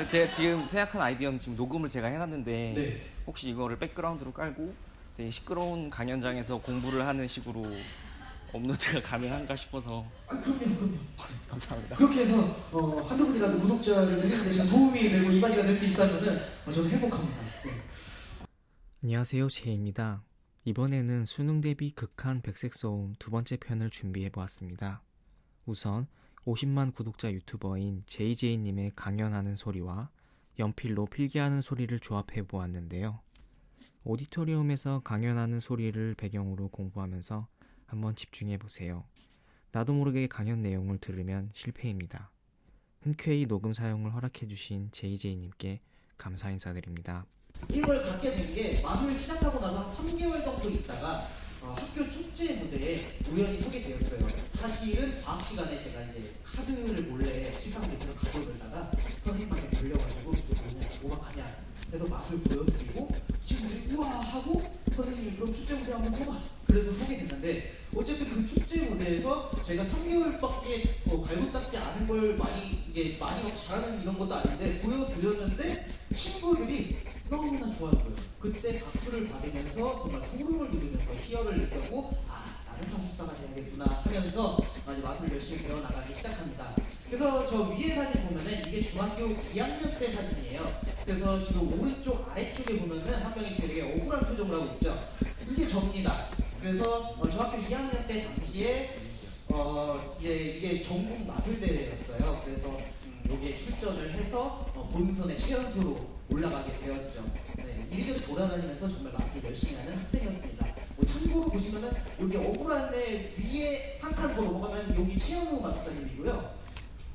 제가 지금 생각한 아이디어는 지금 녹음을 제가 해놨는데 네. 혹시 이거를 백그라운드로 깔고 되게 시끄러운 강연장에서 공부를 하는 식으로 업로드가 가능한가 싶어서. 그럼요. 감사합니다. 그렇게 해서 한두 분이라도 구독자를 늘리는 데 제가 도움이 되고 이바지가 될 수 있다면은 저는 행복합니다. 네. 안녕하세요, 제이입니다. 이번에는 수능 대비 극한 백색 소음 두 번째 편을 준비해 보았습니다. 우선 50만 구독자 유튜버인 JJ님의 강연하는 소리와 연필로 필기하는 소리를 조합해 보았는데요. 오디토리움에서 강연하는 소리를 배경으로 공부하면서 한번 집중해 보세요. 나도 모르게 강연 내용을 들으면 실패입니다. 흔쾌히 녹음 사용을 허락해 주신 JJ님께 감사 인사드립니다. 이걸 갖게 된 게 마술 시작하고 나서 한 3개월 정도 있다가 학교 축제 무대에 우연히 서게 되었어요. 사실은 방학 시간에 제가 이제 카드를 몰래 식당 밑에서 가지고 놀다가 선생님한테 걸려가지고 뭐 오박하냐 해서 맛을 보여드리고 친구들이 우와 하고 선생님이 그럼 축제 무대 한번 서봐 그래서 서게 됐는데 어쨌든 그 축제 무대에서 제가 3개월밖에 갈고닦지 않은 걸 많이 막 잘하는 이런 것도 아닌데 보여드렸는데 친구들이 너무나 좋아하고요. 그때 박수를 받으면서 정말 소름을 돋으면서 희열을 느꼈고 나는 평수사가 돼야겠구나 하면서 이제 마술을 열심히 배워나가기 시작합니다. 그래서 저 위에 사진 보면은 이게 중학교 2학년 때 사진이에요. 그래서 지금 오른쪽 아래쪽에 보면은 한 명이 되게 억울한 표정을 하고 있죠. 이게 접니다. 그래서 중학교 2학년 때 당시에 이게 전국 마술 대회였어요. 그래서 여기에 출전을 해서 본선에 최연소로 올라가게 되었죠. 네, 이리저리 돌아다니면서 정말 마술 열심히 하는 학생이었습니다. 참고로 보시면은 여기 억울한 애 위에 한 칸 더 넘어가면 여기 최연우 마술사님이고요.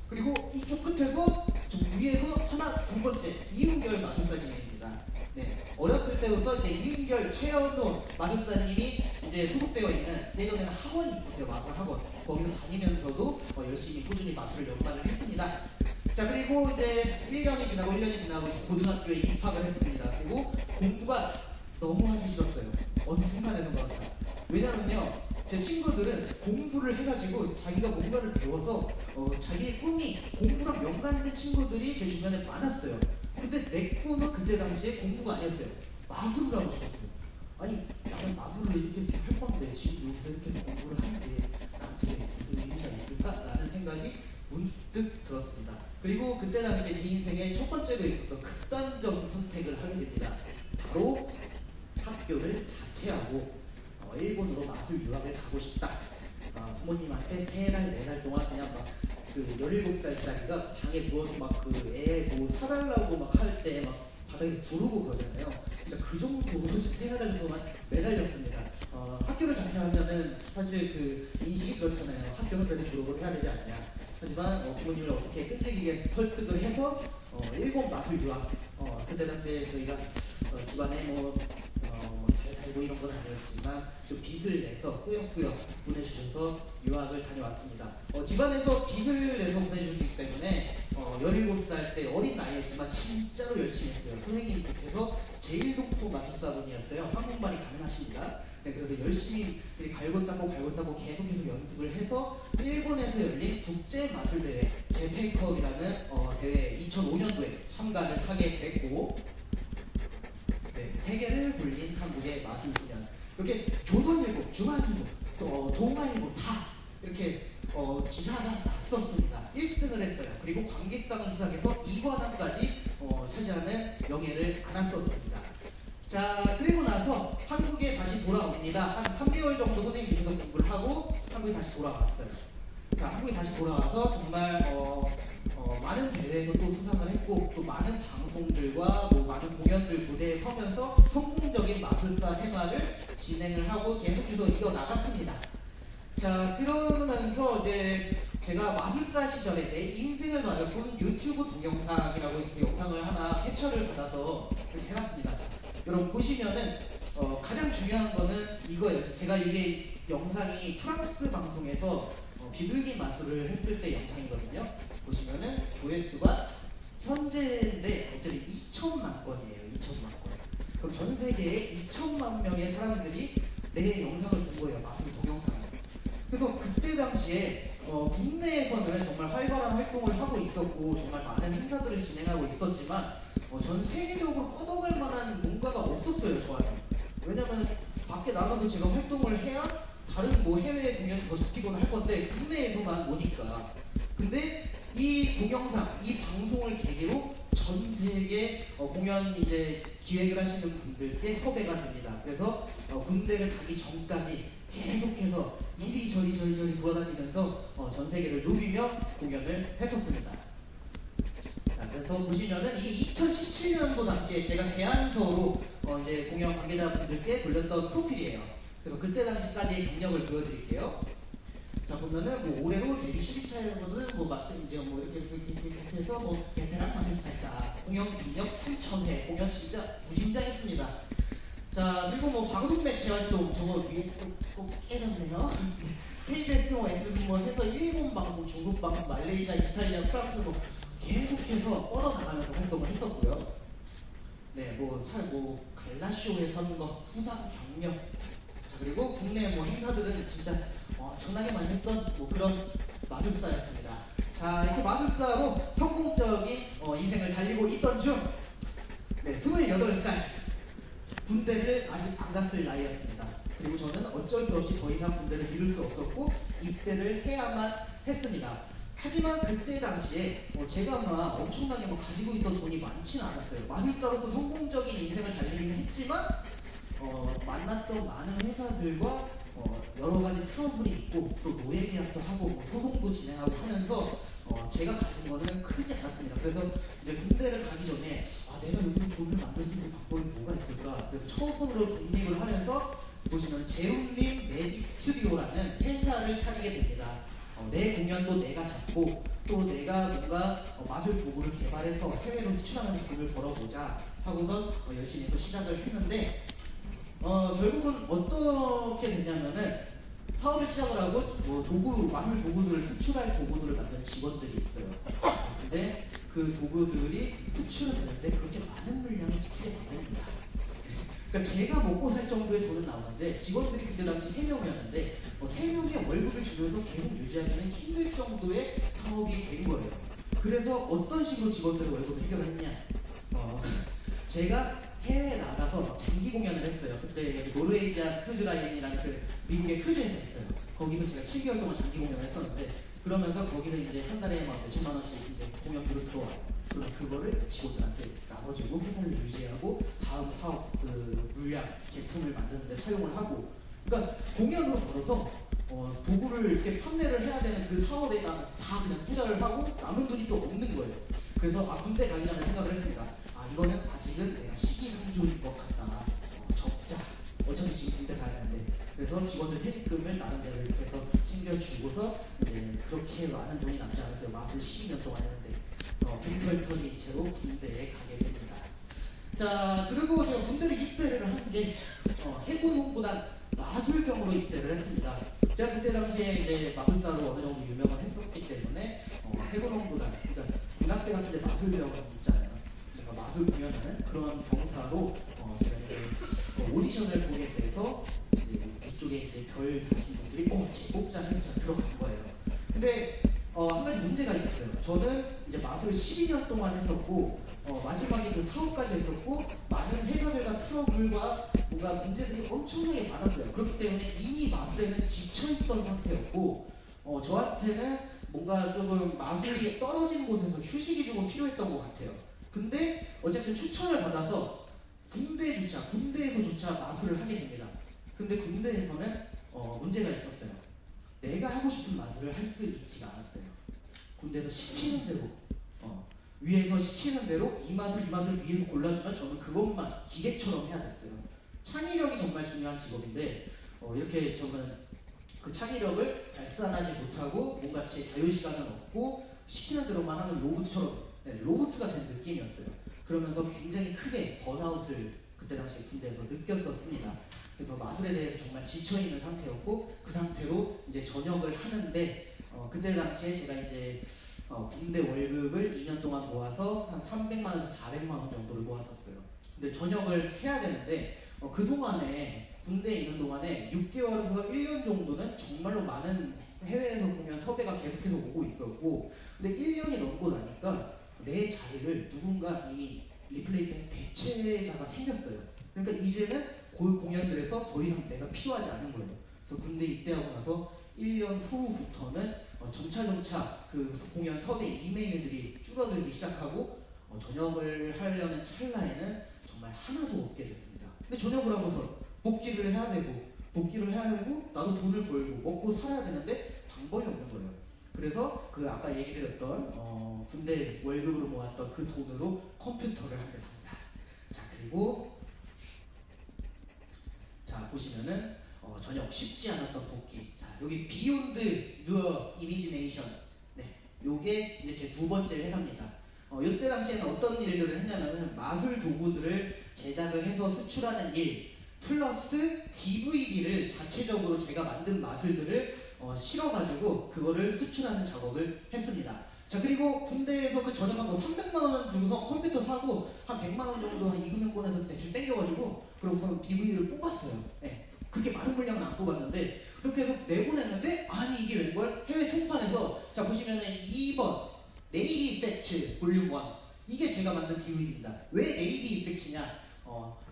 그리고 이쪽 끝에서 좀 위에서 두 번째 이은결 마술사님입니다. 네, 어렸을 때부터 이제 이은결, 최연우 마술사님이 이제 소속되어 있는 예전에는 학원이 있었어요. 마술 학원. 거기서 다니면서도 열심히 꾸준히 마술을 연마를 했습니다. 자, 그리고 이제 1년이 지나고 고등학교에 입학을 했습니다. 그리고 공부가 너무 하기 싫었어요. 어느 순간에는가. 왜냐면요, 제 친구들은 공부를 해가지고 자기가 뭔가를 배워서 자기의 꿈이 공부랑 연관된 친구들이 제 주변에 많았어요. 근데 내 꿈은 그때 당시에 공부가 아니었어요. 마술을 하고 싶었어요. 아니, 나는 마술을 이렇게 할 건데 지금 여기서 이렇게 해서 공부를 하는데 나한테 무슨 의미가 있을까? 라는 생각이 문득 들었습니다. 그리고 그때 당시에 제 인생의 첫 번째로 있었던 극단적 선택을 하게 됩니다. 바로 학교를 자퇴하고 일본으로 마술 유학을 가고 싶다. 부모님한테 3달, 4달 동안 그냥 막 그 17살짜리가 방에 누워서 막 그 애 뭐 사달라고 막 할 때 막 바닥에 구르고 그러잖아요. 진짜 그 정도로 3달 정도만 매달렸습니다. 학교를 자퇴하면은 사실 그 인식이 그렇잖아요. 학교는 그래도 졸업을 해야 되지 않냐. 하지만 부모님을 어떻게 끈질기게 설득을 해서 일본 마술 유학. 그때 당시에 저희가 집안에 잘 살고 이런 건 아니었지만 좀 빚을 내서 꾸역꾸역 보내주셔서 유학을 다녀왔습니다. 집안에서 빚을 내서 보내주셨기 때문에 17살 때 어린 나이였지만 진짜로 열심히 했어요. 선생님 밑에서 제일 동포 마술사분이었어요. 한국말이 가능하십니다. 네, 그래서 열심히 갈고 닦고 계속해서 연습을 해서 일본에서 열린 국제 마술 대회 제페이컵이라는 대회 2005년도에 참가를 하게 됐고, 네, 세계를 불린 한국의 마술 소년. 이렇게 조선일보, 중앙일보, 또 동아일보 다 이렇게 기사가 났었습니다. 1등을 했어요. 그리고 관객상을 수상해서 2관왕까지 차지하는 명예를 안았었습니다. 자, 그리고 나서 한국에 다시 돌아옵니다. 한 3개월 정도 선생님 밑에서 공부를 하고 한국에 다시 돌아왔어요. 자, 한국에 다시 돌아와서 정말 많은 대회에서 또 수상을 했고 또 많은 방송들과 뭐 많은 공연들 무대에 서면서 성공적인 마술사 생활을 진행을 하고 계속해서 이어나갔습니다. 자, 그러면서 이제 제가 마술사 시절에 내 인생을 말해본 유튜브 동영상이라고 해서 영상을 하나 캡처를 받아서 이렇게 해놨습니다. 여러분 보시면은 가장 중요한 거는 이거예요. 제가 이게 영상이 프랑스 방송에서 비둘기 마술을 했을 때 영상이거든요. 보시면은 조회수가 현재인데 어쨌든 2천만 건이에요. 2천만 건. 그럼 전 세계에 2천만 명의 사람들이 내 영상을 본 거예요. 마술 동영상을. 그래서 그때 당시에 국내에서는 정말 활발한 활동을 하고 있었고 정말 많은 행사들을 진행하고 있었지만 전 세계적으로 뻗어갈 만한 뭔가가 없었어요 저한테. 왜냐면 밖에 나가서 제가 활동을 해야 다른 뭐 해외 공연이 더 잡히거나 할 건데 국내에서만 오니까. 근데 이 동영상, 이 방송을 계기로 전 세계 공연 이제 기획을 하시는 분들께 섭외가 됩니다. 그래서 군대를 가기 전까지 계속해서 이리저리 돌아다니면서 전 세계를 누비며 공연을 했었습니다. 자, 그래서 보시면은 이게 2017년도 당시에 제가 제안서로 이제 공연 관계자분들께 돌렸던 프로필이에요. 그래서 그때 당시까지의 경력을 보여드릴게요. 자, 보면은 뭐 올해로 데뷔 10일차에서는 뭐 말씀 이제 뭐 이렇게 해서 뭐 베테랑 마술사였다. 공연 경력 3,000회, 공연 진짜 무진장했습니다. 자, 그리고 뭐 방송 매체 활동 저거 위에 꼭 깨졌네요. KBS 뭐 SBS 뭐 해서 일본 방송, 중국 방송, 말레이시아, 이탈리아, 프랑스 뭐 계속해서 뻗어나가면서 활동을 했었고요. 네, 뭐 갈라쇼에선 뭐 수상 경력. 자, 그리고 국내 뭐 행사들은 진짜 엄청나게 많이 했던 뭐 그런 마술사였습니다. 자, 이렇게 마술사로 성공적인 인생을 달리고 있던 중, 네, 28살 군대를 아직 안 갔을 나이였습니다. 그리고 저는 어쩔 수 없이 더 이상 군대를 미룰 수 없었고 입대를 해야만 했습니다. 하지만 그때 당시에 제가 막 엄청나게 가지고 있던 돈이 많지는 않았어요. 마술사로서 성공적인 인생을 달리긴 했지만 만났던 많은 회사들과 여러 가지 트러블이 있고 또 노예 계약도 하고 뭐 소송도 진행하고 하면서 제가 가진 거는 크지 않았습니다. 그래서 이제 군대를 가기 전에 내가 여기서 돈을 만들 수 있는 방법이 뭐가 있을까? 그래서 처음으로 독립을 하면서 보시면 제운님 매직 스튜디오라는 회사를 차리게 됩니다. 내 공연도 내가 잡고 또 내가 뭔가 마술 도구를 개발해서 해외로 수출하면서 돈을 벌어보자 하고선 열심히 또 시작을 했는데 결국은 어떻게 됐냐면은 사업을 시작을 하고 뭐 마술 도구들을 수출할 도구들을 만드는 직원들이 있어요. 근데 그 도구들이 수출은 되는데 그렇게 많은 물량이 수출이 안 됩니다. 그러니까 제가 먹고 살 정도의 돈은 나오는데 직원들이 그때 당시 3명이었는데 3명의 월급을 주면서 계속 유지하기는 힘들 정도의 사업이 된 거예요. 그래서 어떤 식으로 직원들의 월급을 해결을 했냐? 제가 해외에 나가서 장기 공연을 했어요. 그때 노르웨이지안 크루즈라인이라는 그 미국의 크루즈에서 했어요. 거기서 제가 7개월 동안 장기 공연을 했었는데 그러면서 거기서 이제 한 달에 막 몇천만 원씩 이제 공연비로 들어와. 그럼 그거를 직원들한테 나눠주고 회사를 유지하고 다음 사업 그 물량 제품을 만드는데 사용을 하고. 그러니까 공연으로 벌어서 도구를 이렇게 판매를 해야 되는 그 사업에다가 다 그냥 투자를 하고 남은 돈이 또 없는 거예요. 그래서 군대 가기 전에 생각을 했습니다. 이거는 아직은 내가 시기상조인 것 같다. 적자. 어차피 지금 군대 가야 하는데. 그래서 직원들 퇴직금을 나름대로 이렇게 해서 챙겨주고서 이제 그렇게 많은 돈이 남지 않았어요. 마술 12년 동안 했는데. 빈털터리 채로 군대에 가게 됩니다. 자, 그리고 제가 군대를 입대를 한 게 해군홍보단 마술병으로 입대를 했습니다. 제가 그때 당시에 이제 마술사로 어느 정도 유명을 했었기 때문에 해군홍보단, 그러니까 군악대 같은 데 마술병 있잖아요. 제가 마술 공연하는 그런 병사로 제가 이제 오디션을 보게 돼서 이쪽에 이제 별 다신 분들이 제복자 해서 제가 들어간 거예요. 근데 한 가지 문제가 있었어요. 저는 이제 마술 12년 동안 했었고 마지막에 그 사업까지 했었고 많은 회사들과 트러블과 뭔가 문제들이 엄청나게 많았어요. 그렇기 때문에 이미 마술에는 지쳐있던 상태였고 저한테는 뭔가 조금 마술이 떨어진 곳에서 휴식이 조금 필요했던 것 같아요. 근데 어쨌든 추천을 받아서 군대에서조차 마술을 하게 됩니다. 근데 군대에서는 문제가 있었어요. 내가 하고 싶은 마술을 할 수 있지가 않았어요. 군대에서 시키는 대로 위에서 시키는 대로 이 맛을 위에서 골라주면 저는 그것만 기계처럼 해야 됐어요. 창의력이 정말 중요한 직업인데 이렇게 저는 그 창의력을 발산하지 못하고 뭔가 제 자유시간은 없고 시키는 대로만 하는 로봇처럼 로봇가 된 느낌이었어요. 그러면서 굉장히 크게 번아웃을 그때 당시 군대에서 느꼈었습니다. 그래서 마술에 대해서 정말 지쳐있는 상태였고 그 상태로 이제 전역을 하는데 그때 당시에 제가 이제 군대 월급을 2년 동안 모아서 한 300만 원에서 400만 원 정도를 모았었어요. 근데 전역을 해야 되는데 그 동안에 군대에 있는 동안에 6개월에서 1년 정도는 정말로 많은 해외에서 보면 섭외가 계속해서 오고 있었고 근데 1년이 넘고 나니까 내 자리를 누군가 이미 리플레이스해서 대체자가 생겼어요. 그러니까 이제는 그 공연들에서 더 이상 내가 필요하지 않은 거예요. 그래서 군대 입대하고 나서 1년 후부터는 점차 그 공연 섭외 이메일들이 줄어들기 시작하고 전역을 하려는 찰나에는 정말 하나도 없게 됐습니다. 근데 전역을 하고서 복귀를 해야 되고 나도 돈을 벌고 먹고 살아야 되는데 방법이 없는 거예요. 그래서 그 아까 얘기 드렸던 군대 월급으로 모았던 그 돈으로 컴퓨터를 한 대 삽니다. 자, 그리고 자 보시면은 전혀 쉽지 않았던 복귀. 자, 여기 비욘드 유어 이미지네이션. 네, 요게 이제 제 두 번째 회사입니다. 이때 당시에는 어떤 일들을 했냐면은 마술 도구들을 제작을 해서 수출하는 일 플러스 DVD를 자체적으로 제가 만든 마술들을 실어가지고 그거를 수출하는 작업을 했습니다. 자, 그리고 군대에서 그 전역한 거 300만 원 주고서 컴퓨터 사고 한 100만 원 정도 한 이금융권에서 대충 땡겨가지고 그러고서 DVD를 뽑았어요. 네, 그렇게 많은 물량은 안 뽑았는데 그렇게 해서 내보냈는데 아니 이게 웬걸 해외 총판에서 자 보시면은 2번 네이비 이펙츠 볼륨 1 이게 제가 만든 DVD입니다. 왜 네이비 이펙츠냐?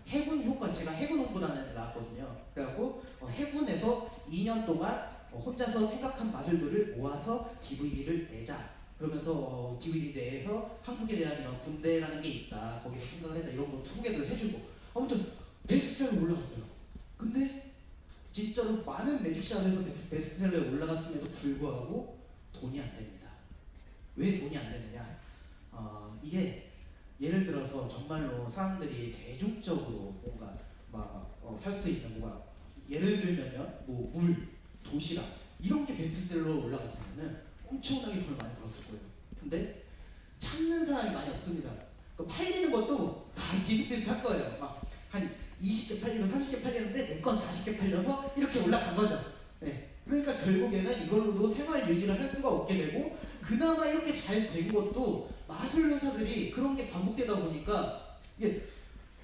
해군 효과 제가 해군 홍보단에 나왔거든요. 그래갖고 해군에서 2년 동안 혼자서 생각한 마술들을 모아서 DVD를 내자. 그러면서 DVD 내에서 한국에 대한 이런 군대라는 게 있다. 거기서 생각을 했다. 이런 거 소개도 해주고 아무튼 베스트셀러 올라갔어요. 근데 진짜로 많은 매직샵에서 베스트셀러에 올라갔음에도 불구하고 돈이 안 됩니다. 왜 돈이 안 되느냐? 이게 예를 들어서 정말로 사람들이 대중적으로 뭔가 막 살 수 있는 뭐가 예를 들면요, 뭐 물, 도시락 이런 게 베스트셀러로 올라갔으면은 엄청나게 돈을 많이 벌었을 거예요. 근데 찾는 사람이 많이 없습니다. 팔리는 것도 다 비슷비슷할 거예요. 막 한 20개 팔리고 30개 팔렸는데 내 건 40개 팔려서 이렇게 올라간 거죠. 네. 그러니까 결국에는 이걸로도 생활 유지를 할 수가 없게 되고 그나마 이렇게 잘 된 것도 마술 회사들이 그런 게 반복되다 보니까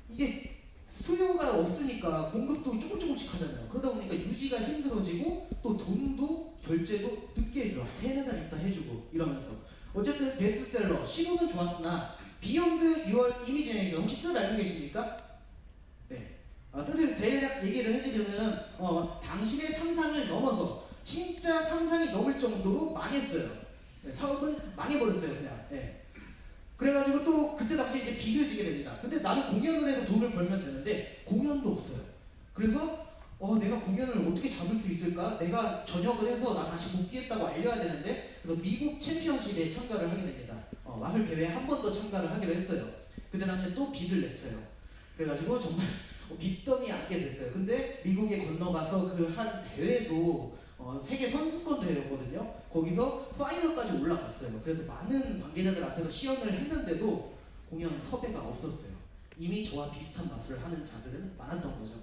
이게 수요가 없으니까 공급도 조금씩 하잖아요. 그러다 보니까 유지가 힘들어지고 또 돈도 결제도 늦게 해줘. 3-4달 있다 해주고 이러면서 어쨌든 베스트셀러 시도는 좋았으나 비욘드 유얼 이미지네이션 혹시 뜻 알고 계십니까? 네. 뜻을 대략 얘기를 해주려면 당신의 상상을 넘어서 진짜 상상이 넘을 정도로 망했어요. 네, 사업은 망해버렸어요 그냥. 네. 그래가지고 또 그때 당시에 이제 빚을 지게 됩니다. 근데 나는 공연을 해서 돈을 벌면 되는데 공연도 없어요. 그래서 내가 공연을 어떻게 잡을 수 있을까? 내가 전역을 해서 나 다시 복귀했다고 알려야 되는데 그래서 미국 챔피언십에 참가를 하게 됩니다. 마술 대회에 한 번 더 참가를 하기로 했어요. 그때 당시에 또 빚을 냈어요. 그래가지고 정말 빚더미 안게 됐어요. 근데 미국에 건너가서 그 한 대회도 세계 선수권 대회였거든요. 거기서 파이널까지 올라갔어요. 그래서 많은 관계자들 앞에서 시연을 했는데도 공연 섭외가 없었어요. 이미 저와 비슷한 마술을 하는 자들은 많았던 거죠.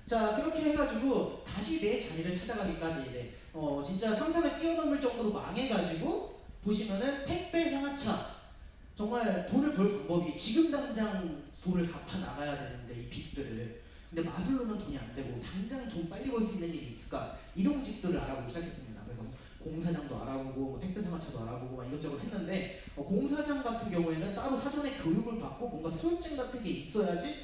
자, 그렇게 해가지고 다시 내 자리를 찾아가기까지 진짜 상상을 뛰어넘을 정도로 망해가지고 보시면은 택배 상하차 정말 돈을 벌 방법이 지금 당장 돈을 갚아 나가야 되는데 이 빚들을 근데 마술로는 돈이 안 되고 당장 돈 빨리 벌 수 있는 일이 있을까 이런 집들을 알아보기 시작했습니다. 그래서 공사장도 알아보고 뭐 택배 상하차도 알아보고 막 이것저것 했는데 공사장 같은 경우에는 따로 사전에 교육을 받고 뭔가 수험증 같은 게 있어야지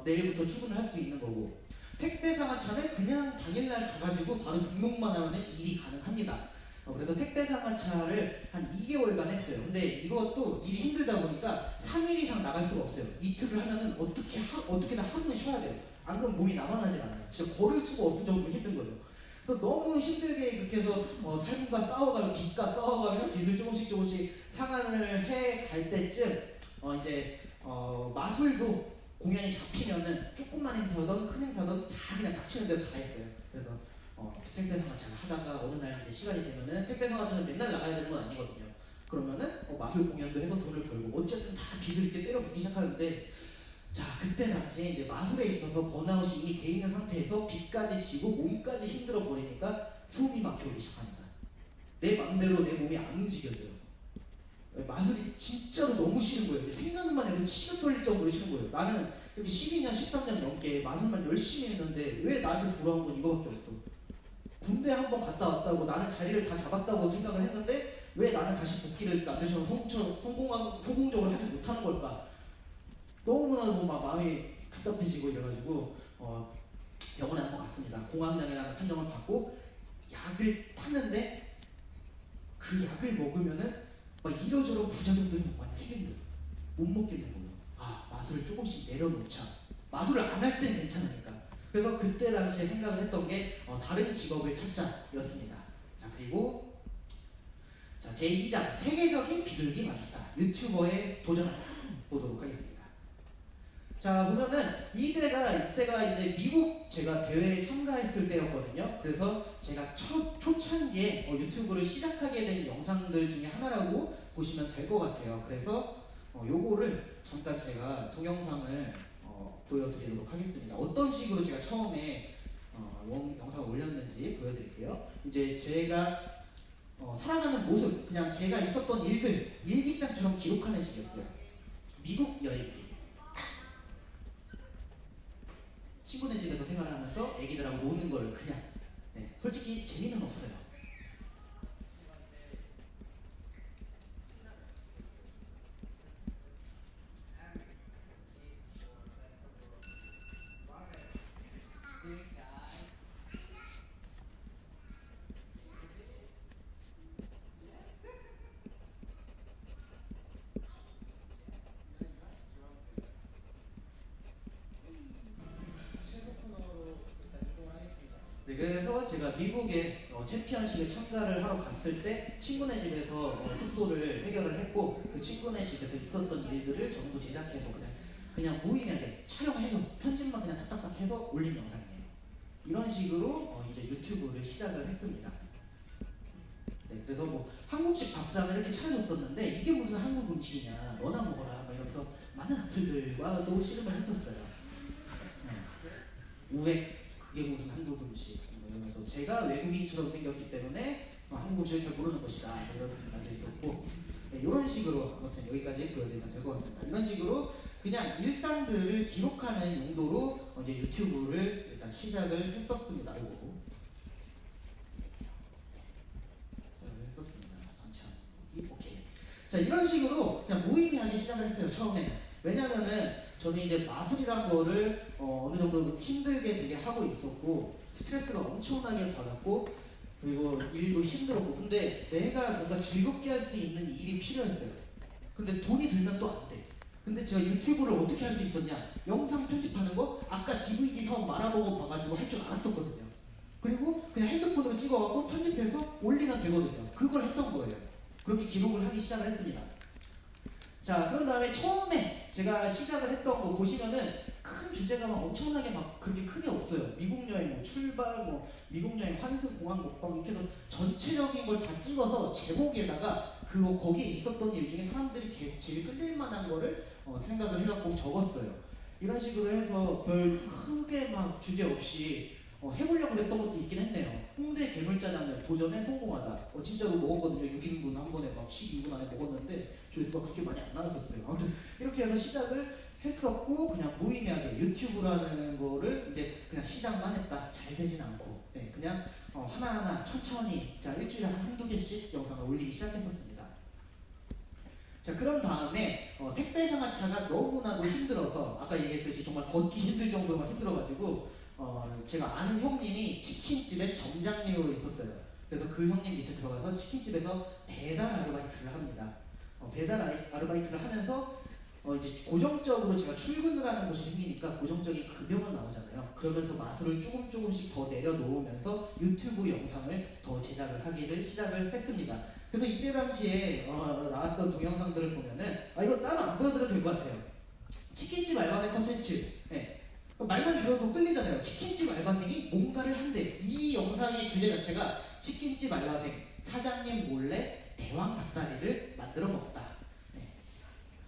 내일부터 출근을 할 수 있는 거고 택배 상하차는 그냥 당일날 가가지고 바로 등록만 하면 일이 가능합니다. 그래서 택배 상하차를 한 2개월간 했어요. 근데 이것도 일이 힘들다 보니까 3일 이상 나갈 수가 없어요. 이틀을 하면은 어떻게나 하루는 쉬어야 돼요. 안 그러면 몸이 남아나질 않아요. 진짜 걸을 수가 없을 정도로 힘든 거예요. 그래서 너무 힘들게 그렇게 해서 삶과 싸워가며 빚과 싸워가며 빚을 조금씩 상환을 해 갈 때쯤 이제 마술도 공연이 잡히면은 조그만 행사든 큰 행사든 다 그냥 닥치는 대로 다 했어요. 그래서 택배 상하차를 하다가 어느 날 이제 시간이 되면은 택배 상하차는 맨날 나가야 되는 건 아니거든요. 그러면은 마술 공연도 해서 돈을 벌고 어쨌든 다 빚을 이렇게 때려 붓기 시작하는데 자 그때 당시에 이제 마술에 있어서 번아웃이 이미 돼 있는 상태에서 빚까지 지고 몸까지 힘들어 버리니까 숨이 막혀오기 시작합니다. 내 마음대로 내 몸이 안 움직여져요. 마술이 진짜로 너무 싫은 거예요. 생각만 해도 치가 떨릴 정도로 싫은 거예요. 나는 이렇게 12년, 13년 넘게 마술만 열심히 했는데 왜 나한테 돌아온 건 이거밖에 없어. 군대 한번 갔다 왔다고 나는 자리를 다 잡았다고 생각을 했는데 왜 나는 다시 복귀를 남들처럼 성공적으로 하지 못하는 걸까? 너무나도 막 마음이 답답해지고 이래가지고 병원에 한번 갔습니다. 공황장애라는 판정을 받고 약을 탔는데 그 약을 먹으면은 막 이러저러 부작용들이 막 생기는 거예요. 못 먹겠는 거예요. 아, 마술을 조금씩 내려놓자. 마술을 안 할 땐 괜찮으니까. 그래서 그때 당시에 생각을 했던 게 다른 직업을 찾자였습니다. 자, 그리고 자, 제2장 세계적인 비둘기 마술사 유튜버에 도전하다 보도록 하겠습니다. 자, 보면은 이때가 이제 미국 제가 대회에 참가했을 때였거든요. 그래서 제가 초창기에 유튜브를 시작하게 된 영상들 중에 하나라고 보시면 될 것 같아요. 그래서 요거를 잠깐 제가 동영상을 보여드리도록 하겠습니다. 어떤 식으로 제가 처음에 영상을 올렸는지 보여드릴게요. 이제 제가 살아가는 모습, 그냥 제가 있었던 일들 일기장처럼 기록하는 식이었어요. 미국 여행기. 친구네 집에서 생활하면서 애기들하고 노는 걸 그냥 솔직히 재미는 없어요. 네, 그래서 제가 미국에 챔피언십에 참가를 하러 갔을 때 친구네 집에서 숙소를 해결을 했고 그 친구네 집에서 있었던 일들을 전부 제작해서 그냥 무의미하게 촬영해서 편집만 그냥 딱딱딱 해서 올린 영상이에요. 이런 식으로 이제 유튜브를 시작을 했습니다. 네, 그래서 뭐 한국식 밥상을 이렇게 차려줬었는데 이게 무슨 한국 음식이냐, 너나 먹어라 막 이러면서 많은 악플들과도 씨름을 했었어요. 우회 그게 무슨 한국 음식 이러면서 제가 외국인처럼 생겼기 때문에 한국 음식을 잘 모르는 것이다 이런 말도 있었고 이런 식으로 아무튼 여기까지 보여드리면 될 것 같습니다. 이런 식으로 그냥 일상들을 기록하는 용도로 이제 유튜브를 일단 시작을 했었습니다. 오케이. 자, 이런 식으로 그냥 무의미하게 시작을 했어요. 처음에는. 왜냐면은 저는 이제 마술이란 거를 어느 정도 힘들게 되게 하고 있었고 스트레스가 엄청나게 받았고 그리고 일도 힘들었고 근데 내가 뭔가 즐겁게 할 수 있는 일이 필요했어요. 근데 돈이 들면 또 안 돼. 근데 제가 유튜브를 어떻게 할 수 있었냐? 영상 편집하는 거 아까 DVD 사업 말아보고 봐가지고 할 줄 알았었거든요. 그리고 그냥 핸드폰으로 찍어갖고 편집해서 올리면 되거든요. 그걸 했던 거예요. 그렇게 기록을 하기 시작을 했습니다. 자, 그런 다음에 처음에 제가 시작을 했던 거 보시면은 큰 주제가 막 엄청나게 막 그렇게 크게 없어요. 미국 여행 뭐 출발, 뭐 미국 여행 환승 공항 먹방 이렇게 해서 전체적인 걸 다 찍어서 제목에다가 거기에 있었던 일 중에 사람들이 제일 끌릴 만한 거를 생각을 해갖고 적었어요. 이런 식으로 해서 별 크게 막 주제 없이 해보려고 했던 것도 있긴 했네요. 홍대 괴물짜장면 도전에 성공하다. 진짜로 먹었거든요. 6인분 한 번에 막 12분 안에 먹었는데 조회수가 그렇게 많이 안 나왔었어요. 아무튼 이렇게 해서 시작을 했었고 그냥 무의미하게 유튜브라는 거를 이제 그냥 시작만 했다. 잘 되진 않고 그냥 하나하나 천천히 자 일주일에 한두 개씩 영상을 올리기 시작했었습니다. 자, 그런 다음에 택배 상하차가 너무나도 힘들어서 아까 얘기했듯이 정말 걷기 힘들 정도로만 힘들어가지고 제가 아는 형님이 치킨집에 점장님으로 있었어요. 그래서 그 형님 밑에 들어가서 치킨집에서 배달 아르바이트를 합니다. 배달 아르바이트를 하면서 이제 고정적으로 제가 출근을 하는 곳이 생기니까 고정적인 급여가 나오잖아요. 그러면서 마술을 조금씩 더 내려놓으면서 유튜브 영상을 더 제작을 하기를 시작을 했습니다. 그래서 이때 당시에 나왔던 동영상들을 보면은 이거 따로 안 보여드려도 될 것 같아요. 치킨집 알바생 컨텐츠. 말만 들어도 끌리잖아요. 치킨집 알바생이 뭔가를 한대. 이 영상의 주제 자체가 치킨집 알바생 사장님 몰래 대왕 닭다리를 만들어 먹다.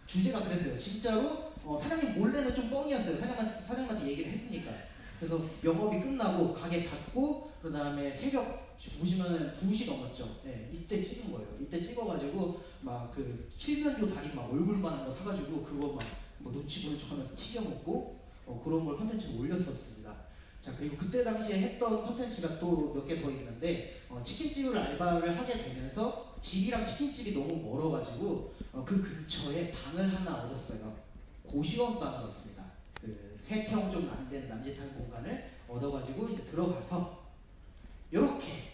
주제가 그랬어요. 진짜로 사장님 몰래는 좀 뻥이었어요. 사장님한테 얘기를 했으니까. 그래서 영업이 끝나고 가게 닫고 그 다음에 새벽 보시면은 2시 넘었죠. 이때 찍은 거예요. 이때 찍어가지고 막 그 칠면조 다리 막 얼굴만한 거 사가지고 그거 막 뭐 눈치 보는 척하면서 튀겨 먹고 그런 걸 컨텐츠를 올렸었습니다. 자, 그리고 그때 당시에 했던 컨텐츠가 또 몇 개 더 있는데 치킨집을 알바를 하게 되면서 집이랑 치킨집이 너무 멀어가지고 그 근처에 방을 하나 얻었어요. 고시원 방을 얻었습니다. 그 3평 좀 안 되는 남짓한 공간을 얻어가지고 이제 들어가서 이렇게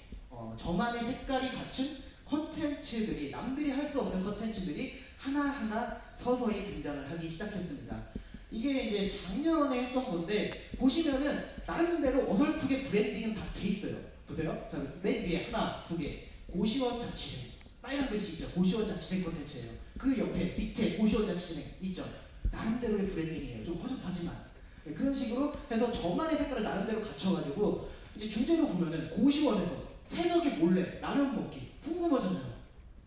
저만의 색깔이 갖춘 컨텐츠들이, 남들이 할 수 없는 컨텐츠들이 하나하나 서서히 등장을 하기 시작했습니다. 이게 이제 작년에 했던 건데 보시면은 나름대로 어설프게 브랜딩은 다 돼 있어요. 보세요. 자, 맨 위에 하나, 두 개. 고시원 자치생. 빨간 글씨 있죠. 고시원 자치생 컨텐츠예요. 그 옆에 밑에 고시원 자치생 있죠. 나름대로의 브랜딩이에요. 좀 허접하지만. 네, 그런 식으로 해서 저만의 색깔을 나름대로 갖춰가지고 이제 주제도 보면은 고시원에서 새벽에 몰래 라면 먹기. 궁금하잖아요.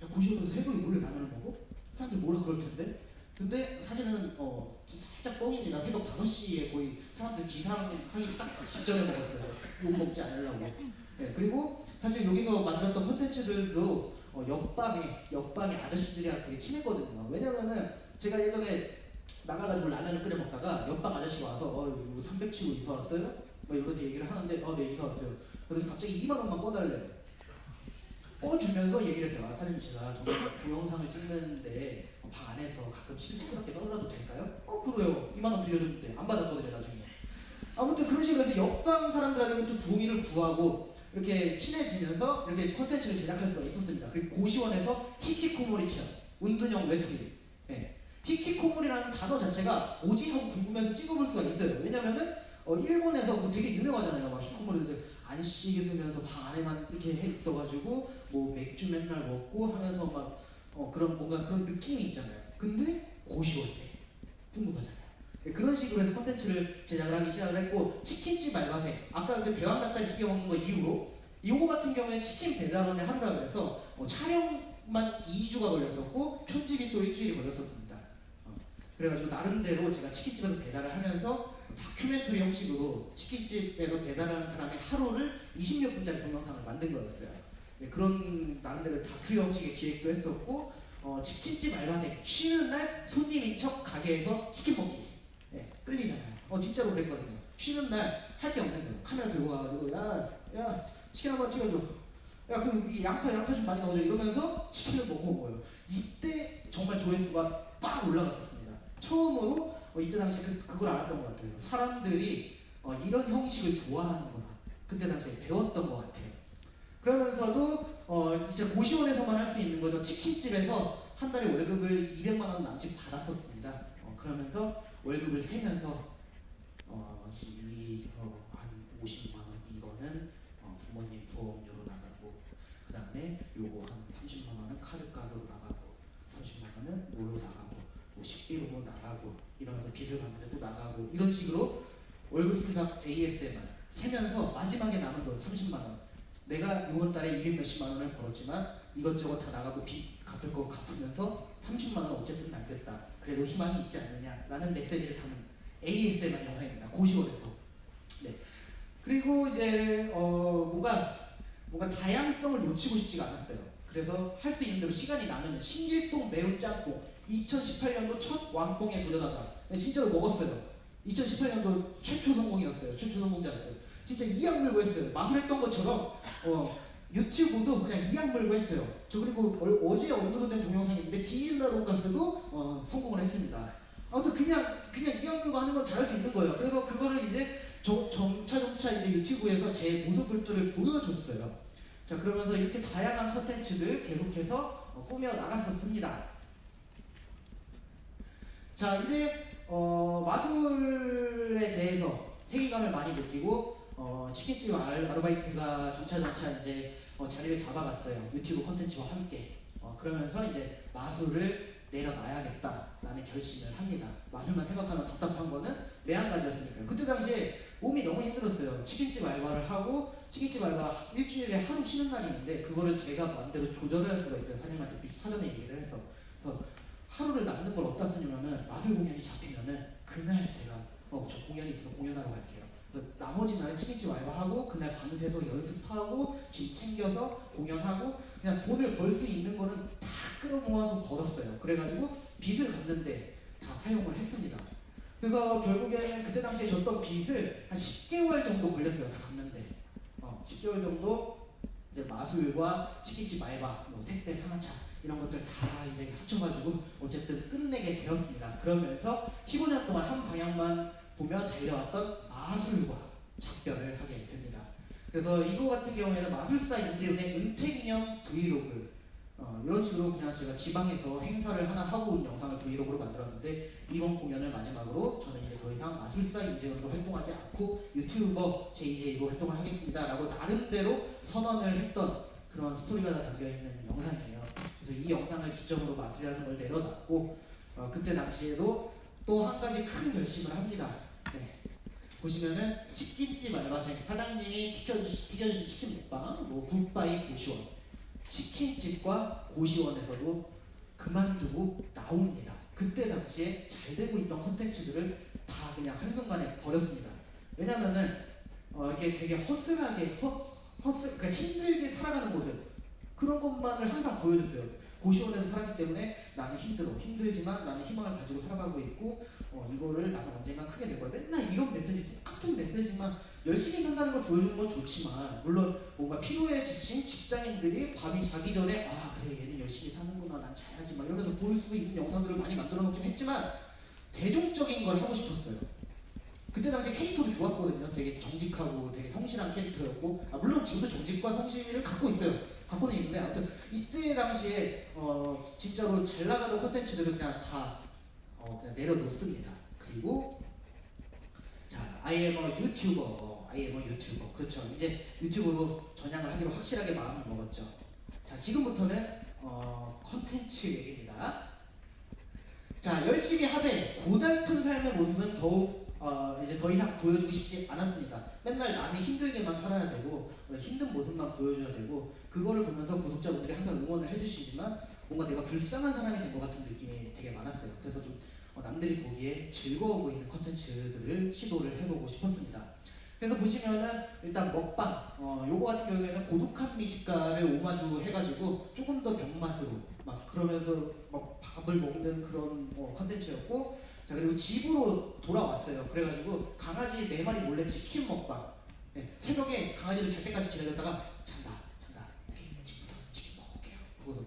야, 고시원에서 새벽에 몰래 라면을 먹어? 사람들 뭐라 그럴 텐데. 근데 사실은 살짝 뻥입니다. 새벽 5시에 거의 사람들 기상하기 딱 직전에 먹었어요. 욕 먹지 않으려고. 네, 그리고 사실 여기서 만들었던 콘텐츠들도 옆방에 아저씨들이랑 되게 친했거든요. 왜냐면은 제가 예전에 나가가지고 라면을 끓여 먹다가 옆방 아저씨가 와서 이거 300 치고 이사 왔어요? 막 이러면서 얘기를 하는데 네 이사 왔어요. 그러더니 갑자기 2만 원만 꺼달래요. 꺼주면서 얘기를 했어요. 사장님 제가 동영상을 찍는데 방 안에서 가끔 시끄럽게 떠들어도 될까요? 그래요. 2만 원 빌려줬는데 안 받았거든요 나중에. 아무튼 그런 식으로 해서 옆방 사람들한테 또 동의를 구하고 이렇게 친해지면서 이렇게 콘텐츠를 제작할 수가 있었습니다. 그리고 고시원에서 히키코모리 체험, 은둔형 외톨이. 네. 히키코모리라는 단어 자체가 뭐지 하고 궁금해서 찍어볼 수가 있어요. 왜냐면은 일본에서 그거 되게 유명하잖아요. 막 히키코모리들 안시게 쓰면서 방 안에만 이렇게 해 있어가지고 뭐 맥주 맨날 먹고 하면서 막 그런 뭔가 그런 느낌이 있잖아요. 근데 고시원에 궁금하잖아요. 네, 그런 식으로 해서 콘텐츠를 제작을 하기 시작을 했고, 치킨집 알바생, 아까 그 대왕 닭다리 튀겨 먹는 거 이후로 이거 같은 경우에 치킨 배달원의 하루라 그래서 촬영만 2주가 걸렸었고 편집이 또 일주일이 걸렸었습니다. 그래가지고 나름대로 제가 치킨집에서 배달을 하면서 다큐멘터리 형식으로 치킨집에서 배달하는 사람의 하루를 20몇 분짜리 동영상을 만든 거였어요. 네, 그런 나름대로 다큐 형식의 기획도 했었고, 치킨집 알바생 쉬는 날 손님인 척 가게에서 치킨 먹기. 네, 끌리잖아요. 진짜로 그랬거든요. 쉬는 날 할 게 없는 거예요. 카메라 들고 가가지고 야 치킨 한번 튀겨줘. 야 그 양파 좀 많이 넣어줘. 이러면서 치킨을 먹고 온 거예요. 이때 정말 조회수가 빡 올라갔었습니다. 처음으로 이때 당시에 그걸 알았던 것 같아요. 사람들이 이런 형식을 좋아하는구나. 그때 당시에 배웠던 것 같아요. 그러면서도 이제 고시원에서만 할 수 있는 거죠. 치킨집에서 한 달에 월급을 200만 원 남짓 받았었습니다. 그러면서 월급을 세면서 한 50만 원 이거는 부모님 보험료로 나가고, 그 다음에 요거 한 30만 원은 카드값으로 나가고, 30만 원은 뭘로 나가고, 뭐 식비로 나가고, 이러면서 빚을 갚는데도 나가고, 이런 식으로 월급 순삭 ASMR 세면서 마지막에 남은 돈 30만 원. 내가 이번 달에 200 몇십만 원을 벌었지만 이것저것 다 나가고 빚 갚을 거 갚으면서 30만 원 어쨌든 남겼다. 그래도 희망이 있지 않느냐라는 메시지를 담은 ASMR 영상입니다. 고시원에서. 네. 그리고 이제 뭔가 다양성을 놓치고 싶지가 않았어요. 그래서 할 수 있는 대로 시간이 나면 신길동 매운 짬뽕 2018년도 첫 왕뽕에 도전한다. 진짜로 먹었어요. 2018년도 최초 성공이었어요. 최초 성공자였어요. 진짜 이악 물고 했어요. 마술했던 것처럼 유튜브도 그냥 이악 물고 했어요. 저 그리고 어제 업로드된 동영상인데 디일라 돈가스도 성공을 했습니다. 아무튼 그냥 이악 물고 하는 건 잘할 수 있는 거예요. 그래서 그거를 이제 점차 이제 유튜브에서 제 모습들을 보여줬어요. 자, 그러면서 이렇게 다양한 컨텐츠들 계속해서 꾸며 나갔었습니다. 자, 이제 마술에 대해서 회의감을 많이 느끼고 치킨집 아르바이트가 점차 이제 자리를 잡아갔어요. 유튜브 콘텐츠와 함께. 그러면서 이제 마술을 내려놔야겠다라는 결심을 합니다. 마술만 생각하면 답답한 거는 매한가지였으니까요. 그때 당시에 몸이 너무 힘들었어요. 치킨집 알바를 하고, 치킨집 알바 일주일에 하루 쉬는 날이 있는데 그거를 제가 마음대로 조절을 할 수가 있어요. 사장님한테 사전에 얘기를 해서. 그래서 하루를 남는 걸 어디다 쓰냐면은 마술 공연이 잡히면은 그날 제가 저 공연이 있어 공연하러 갈게요. 그래서 나머지 날에 치킨집 알바하고 그날 밤새서 연습하고 집 챙겨서 공연하고 그냥 돈을 벌 수 있는 거는 다 끌어모아서 벌었어요. 그래가지고 빚을 갚는데 다 사용을 했습니다. 그래서 결국에는 그때 당시에 졌던 빚을 한 10개월 정도 걸렸어요. 다 갚는데 10개월 정도 이제 이제 마술과 치킨집 알바, 뭐 택배 상하차 이런 것들 다 이제 합쳐가지고 어쨌든 끝내게 되었습니다. 그러면서 15년 동안 한 방향만 보며 달려왔던 마술과 작별을 하게 됩니다. 그래서 이거 같은 경우에는 마술사 임재훈의 은퇴기념 브이로그 이런 식으로 그냥 제가 지방에서 행사를 하나 하고 온 영상을 브이로그로 만들었는데 이번 공연을 마지막으로 저는 이제 더 이상 마술사 임재훈으로 활동하지 않고 유튜버 JJ로 활동을 하겠습니다 라고 나름대로 선언을 했던 그런 스토리가 담겨있는 영상이에요. 그래서 이 영상을 기점으로 마술이라는 걸 내려놨고 그때 당시에도 또 한 가지 큰 결심을 합니다. 네. 보시면은 치킨집 알바생 사장님이 튀겨주신 치킨 먹방, 뭐 굿바이 고시원, 치킨집과 고시원에서도 그만두고 나옵니다. 그때 당시에 잘 되고 있던 콘텐츠들을 다 그냥 한순간에 버렸습니다. 왜냐면은 이게 되게 허슬하게 그러니까 힘들게 살아가는 모습 그런 것만을 항상 보여줬어요. 고시원에서 살았기 때문에 나는 힘들지만 나는 희망을 가지고 살아가고 있고 이거를 나는 언젠가 크게 될 거야. 맨날 이런 메시지, 똑같은 메시지만 열심히 산다는 걸 보여주는 건 좋지만 물론 뭔가 피로에 지친 직장인들이 밤이 자기 전에 아 그래 얘는 열심히 사는구나 난 잘하지 막 이러면서 볼 수 있는 영상들을 많이 만들어 놓긴 했지만 대중적인 걸 하고 싶었어요. 그때 당시 캐릭터도 좋았거든요. 되게 정직하고 되게 성실한 캐릭터였고 물론 지금도 정직과 성실을 갖고 있고는 있는데 아무튼 이때 당시에 진짜로 잘 나가던 콘텐츠들을 그냥 다 그냥 내려놓습니다. 그리고 자, I am a YouTuber. 그렇죠. 이제 유튜브로 전향을 하기로 확실하게 마음을 먹었죠. 자, 지금부터는 콘텐츠 얘기입니다. 자, 열심히 하되 고달픈 삶의 모습은 더욱 이제 더 이상 보여주고 싶지 않았습니다. 맨날 나는 힘들게만 살아야 되고 힘든 모습만 보여줘야 되고 그거를 보면서 구독자분들이 항상 응원을 해주시지만 뭔가 내가 불쌍한 사람이 된 것 같은 느낌이 되게 많았어요. 그래서 좀 남들이 보기에 즐거워 보이는 컨텐츠들을 시도를 해보고 싶었습니다. 그래서 보시면은 일단 먹방 요거 같은 경우에는 고독한 미식가를 오마주 해가지고 조금 더 병맛으로 막 그러면서 막 밥을 먹는 그런 컨텐츠였고 자 그리고 집으로 돌아왔어요. 그래가지고 강아지 4마리 몰래 치킨 먹방. 네, 새벽에 강아지를 잘 때까지 기다렸다가 잔다. 지금부터 치킨 먹을게요. 그래서